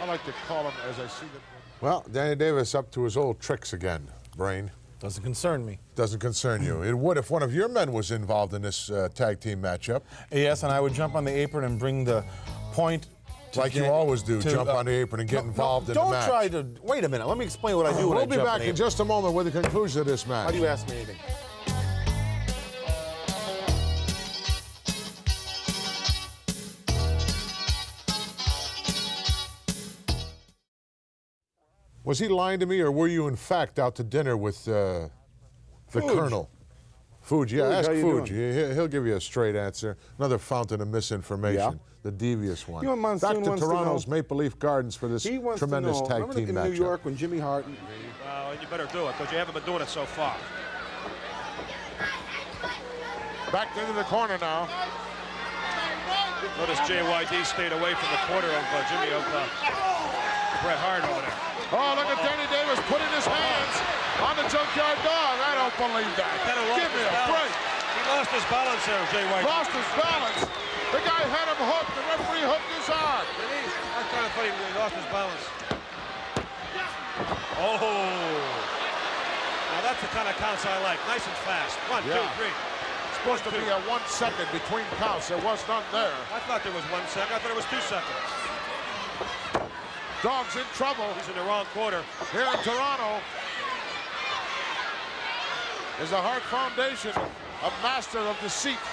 I like to call him as I see them. Well, Danny Davis up to his old tricks again, Brain. Doesn't concern me. Doesn't concern you. It would if one of your men was involved in this tag team matchup. Yes, and I would jump on the apron and bring the point. Like you always do, jump on the apron and get involved in the match. Don't try to, wait a minute, let me explain what I do when I jump We'll be back in just a moment with the conclusion of this match. How do you ask me anything? Was he lying to me, or were you in fact out to dinner with the Colonel? Fuge, yeah, ask Fuge. He'll give you a straight answer. Another fountain of misinformation, the devious one. You know, Monsoon back to Toronto's Maple Leaf Gardens for this tremendous tag team matchup. In New York when Jimmy Hart... Well, you better do it, because you haven't been doing it so far. Back into the corner now. Notice JYD stayed away from the corner of Jimmy Bret Hart over there. Oh, look at Danny Davis putting his hands on the Junkyard Dog. I don't believe that. Give me a break. He lost his balance there, JYD. Lost his balance. The guy had him hooked. The referee hooked his arm. I kind of thought he lost his balance. Oh. Now that's the kind of counts I like. Nice and fast. 1, 2, 3. It's supposed to be a 1 second between counts. There was none there. I thought there was 1 second. I thought it was 2 seconds. Dog's in trouble. He's in the wrong quarter. Here in Toronto is the Hart Foundation, a master of deceit.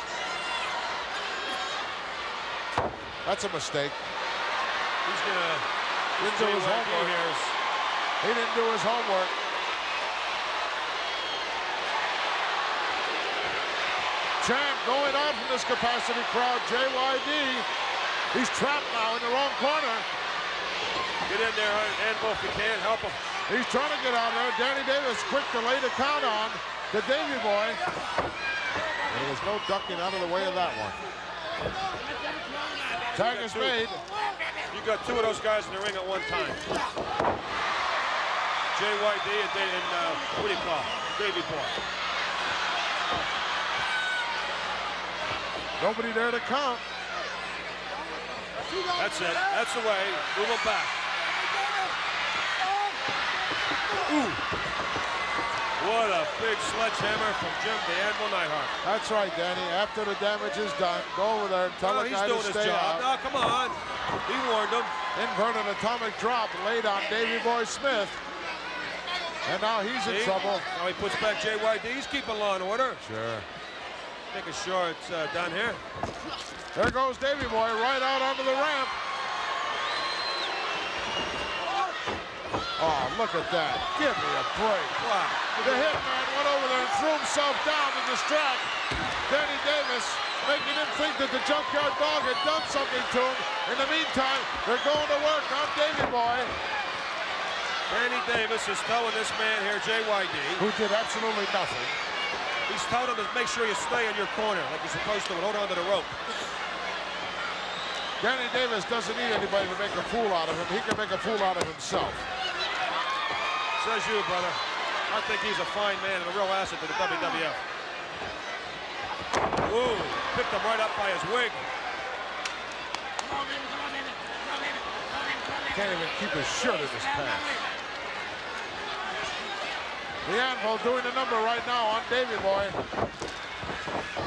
That's a mistake. He's gonna didn't do his homework. He didn't do his homework. Champ going out from this capacity crowd, JYD. He's trapped now in the wrong corner. Get in there, Anvil, if you can. Help him. He's trying to get out there. Danny Davis quick to lay the count on the Davy Boy. And there was no ducking out of the way of that one. Tag is made. You got 2 of those guys in the ring at one time. JYD and what do you call it? Davy Boy. Nobody there to count. That's it. That's the way. Move him back. Ooh. What a big sledgehammer from Jim the Anvil Neidhart. That's right, Danny. After the damage is done, go over there and tell the guy to stay out. No, come on. He warned him. Inverted atomic drop laid on Davy Boy Smith. And now he's in trouble. Now he puts back JYD. He's keeping law and order. Sure. Making sure it's done here. There goes Davy Boy right out onto the ramp. Oh, look at that. Give me a break. Wow. The hitman went over there and threw himself down to distract Danny Davis, making him think that the Junkyard Dog had done something to him. In the meantime, they're going to work on Davy Boy. Danny Davis is telling this man here, JYD. Who did absolutely nothing. He's telling him to make sure you stay in your corner like you're supposed to and hold on to the rope. Danny Davis doesn't need anybody to make a fool out of him. He can make a fool out of himself. Says you, brother. I think he's a fine man and a real asset to the WWF. Ooh, picked him right up by his wig. Can't even keep his shirt in his pants. The Anvil doing the number right now on Davy Boy.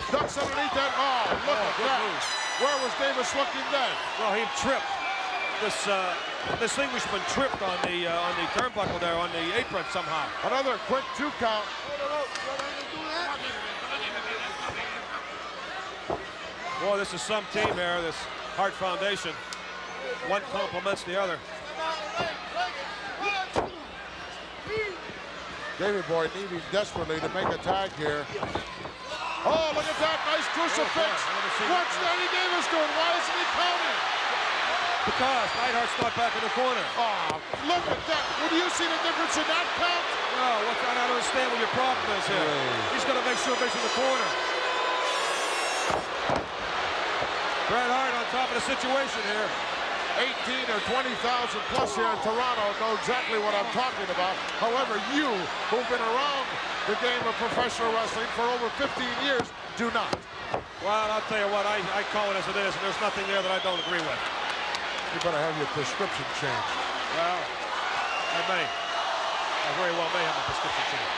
Ducks underneath that. Oh, look at that. Move. Where was Davis looking then? Well, he tripped. This thing was been tripped on the turnbuckle there, on the apron somehow. Another quick 2 count. Boy, this is some team here, this Hart Foundation. One complements the other. Davey Boy needing desperately to make a tag here. Oh, look at that. Nice crucifix. What's Danny Davis doing? Why isn't he counting? Because Neidhart's not back in the corner. Oh, look at that. Would you see the difference in that count? No, I don't understand what your problem is here. He's going to make sure he's in the corner. Bret Hart on top of the situation here. 18 or 20,000 plus here in Toronto know exactly what I'm talking about. However, you, who've been around the game of professional wrestling for over 15 years, do not. Well, I'll tell you what, I call it as it is, and there's nothing there that I don't agree with. You better have your prescription changed. Well, I may. I very well may have my prescription changed.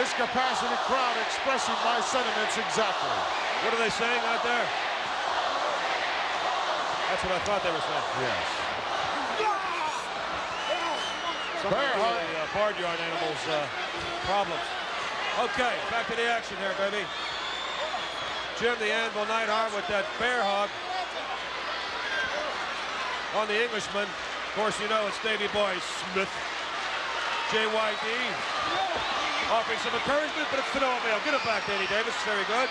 This capacity crowd expressing my sentiments exactly. What are they saying out there? That's what I thought they were saying. Yes. Some of the barnyard animals' problems. Okay, back to the action here, baby. Jim the Anvil Neidhart with that bear hug on the Englishman. Of course, you know it's Davey Boy Smith. JYD offering some encouragement, but it's to no avail. Get it back, Danny Davis. Very good.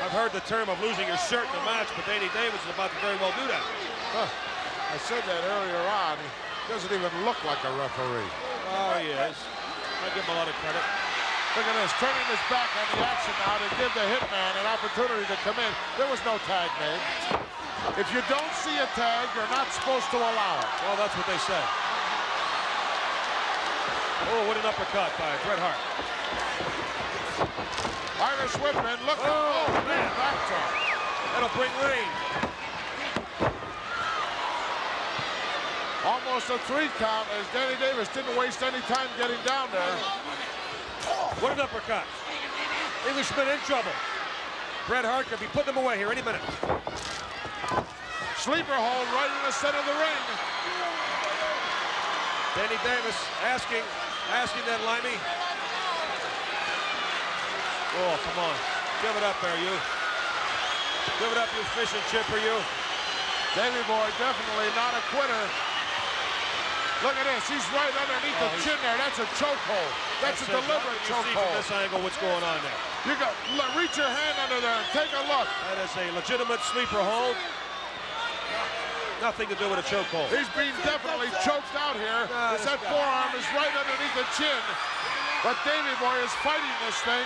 I've heard the term of losing your shirt in a match, but Danny Davis is about to very well do that. Huh. I said that earlier on. He doesn't even look like a referee. Oh, he is. I give him a lot of credit. Look at this, turning his back on the action now to give the Hitman an opportunity to come in. There was no tag made. If you don't see a tag, you're not supposed to allow it. Well, that's what they say. Oh, what an uppercut by Bret Hart. Irish whipman, look. Oh, man, back drop. That'll bring rain. Almost a 3 count as Danny Davis didn't waste any time getting down there. What an uppercut. Englishman in trouble. Bret Hart could be putting him away here any minute. Sleeper hold right in the center of the ring. Danny Davis asking that Limey. Oh, come on. Give it up there, you. Give it up, you fish and chipper, you. Davey Boy definitely not a quitter. Look at this. He's right underneath the chin there. That's a chokehold. That's a deliberate chokehold. From this angle, what's going on there? You got reach your hand under there and take a look. That is a legitimate sleeper hold. Nothing to do with a chokehold. He's being definitely choked out here. That forearm is right underneath the chin. But Davey Boy is fighting this thing.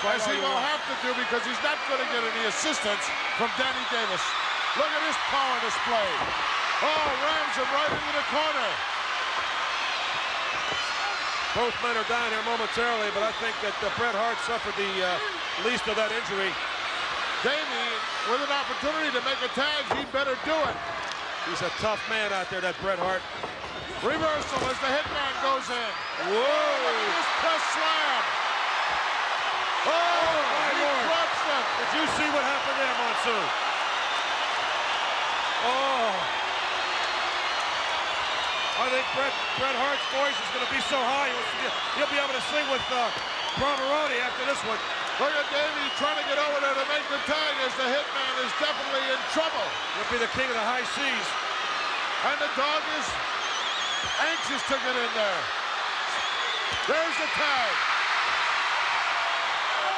As he will have to do because he's not going to get any assistance from Danny Davis. Look at his power display. Oh, rams him right into the corner. Both men are down here momentarily, but I think that Bret Hart suffered the least of that injury. Davey, with an opportunity to make a tag, he'd better do it. He's a tough man out there, that Bret Hart. Reversal as the Hitman goes in. Whoa! Look at this press slam. Oh, my Lord. Drops them. Did you see what happened there, Monsoon? Oh. I think Bret Hart's voice is going to be so high, he'll be able to sing with Bramaroni after this one. Look at Davey trying to get over there to make the tag as the Hitman is definitely in trouble. He'll be the king of the high seas. And the dog is anxious to get in there. There's the tag.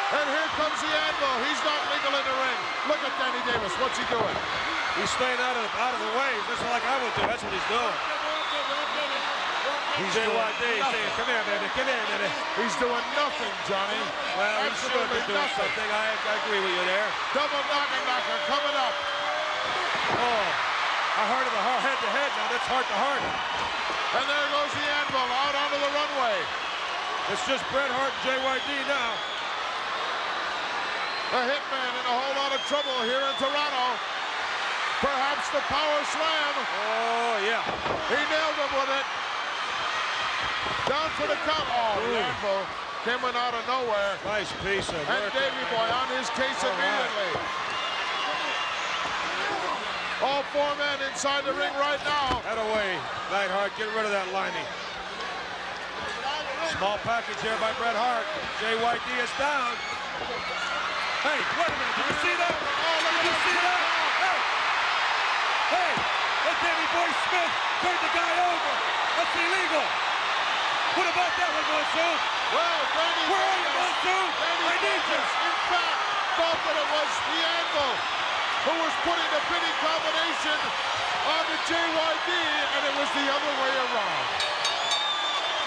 And here comes the Anvil. He's not legal in the ring. Look at Danny Davis. What's he doing? He's staying out of the way, just like I would do. That's what he's doing. He's JYD doing saying, come here, baby, come here, baby. He's doing nothing, Johnny. Well, he should be doing something. I agree with you there. Double knocker coming up. Oh, a heart of the head-to-head now. That's heart-to-heart. And there goes the Anvil out onto the runway. It's just Bret Hart and JYD now. The Hitman in a whole lot of trouble here in Toronto. Perhaps the power slam. Oh, yeah. He nailed him with it. Down for the count. Oh, the Anvil came out of nowhere. Nice piece of work. And Davey Boy on his case immediately. All 4 men inside the ring right now. That away, Neidhart. Get rid of that Limey. Small package here by Bret Hart. JYD is down. Hey, wait a minute. Did you see that? Oh, did you see that? Hey! Hey! Let Davey Boy Smith turned the guy over. That's illegal. What about that one, Monsoon? Well, Randy Where are you, Monsoon? I need you. in fact, thought that it was the Anvil who was putting the pinning combination on the JYD, and it was the other way around.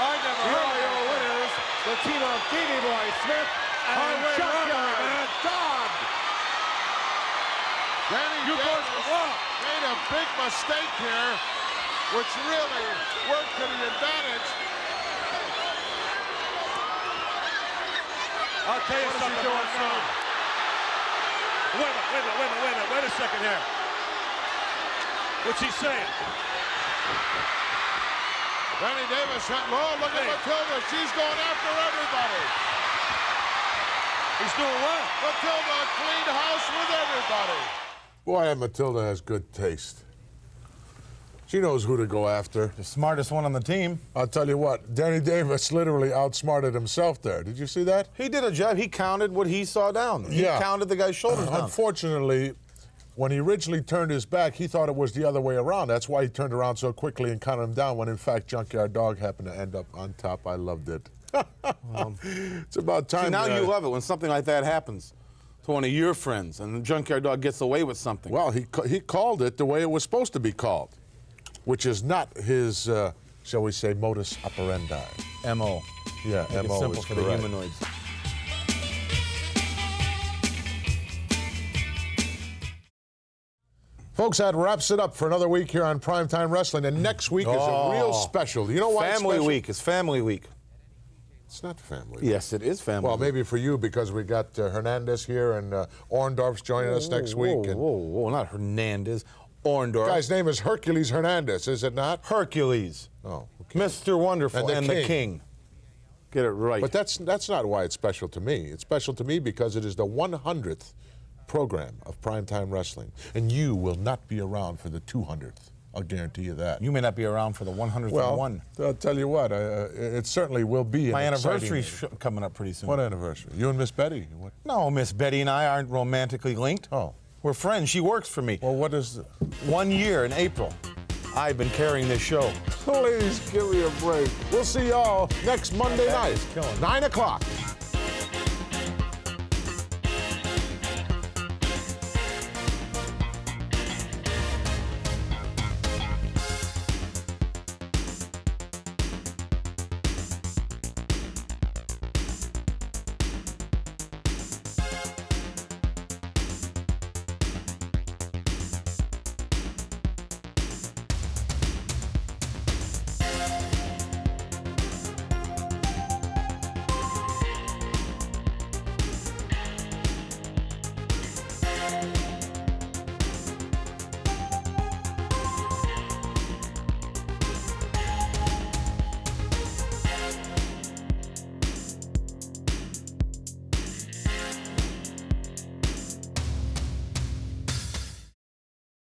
I never Here heard are of your that. winners, the team of Davey Boy Smith and Junkyard Dog. Danny Davis made a big mistake here, which really worked to the advantage. I'll tell you What is he something. doing now? Wait a second here. What's he saying? Danny Davis hit low. Look at Matilda. She's going after everybody. He's doing what? Matilda cleaned house with everybody. Boy, Matilda has good taste. She knows who to go after. The smartest one on the team. I'll tell you what, Danny Davis literally outsmarted himself there. Did you see that? He did a job. He counted what he saw down. He counted the guy's shoulders down. Unfortunately, when he originally turned his back, he thought it was the other way around. That's why he turned around so quickly and counted him down, when in fact Junkyard Dog happened to end up on top. I loved it. It's about time. See, now you love it when something like that happens to one of your friends and the Junkyard Dog gets away with something. Well, he called it the way it was supposed to be called, which is not his, shall we say, modus operandi. M.O. Yeah, Make M.O. it simple is for correct. the humanoids. Folks, that wraps it up for another week here on Primetime Wrestling. And next week is a real special. You know why Family it's special? Week. It's Family Week. It's not Family Week. Yes, it is Family Well, Week. maybe for you, because we got Hernandez here and Orndorff's joining us next week. And Whoa, not Hernandez. Orndorff. guy's name is Hercules Hernandez, is it not? Hercules. Oh, okay. Mr. Wonderful and the King. Get it right. But that's not why it's special to me. It's special to me because it is the 100th program of Primetime Wrestling. And you will not be around for the 200th. I'll guarantee you that. You may not be around for the 100th one. I'll tell you what, it certainly will be. My an anniversary's coming up pretty soon. What anniversary? You and Miss Betty? What? No, Miss Betty and I aren't romantically linked. Oh. We're friends. She works for me. Well, what is... 1 year in April. I've been carrying this show. Please give me a break. We'll see y'all next Monday night, 9 o'clock.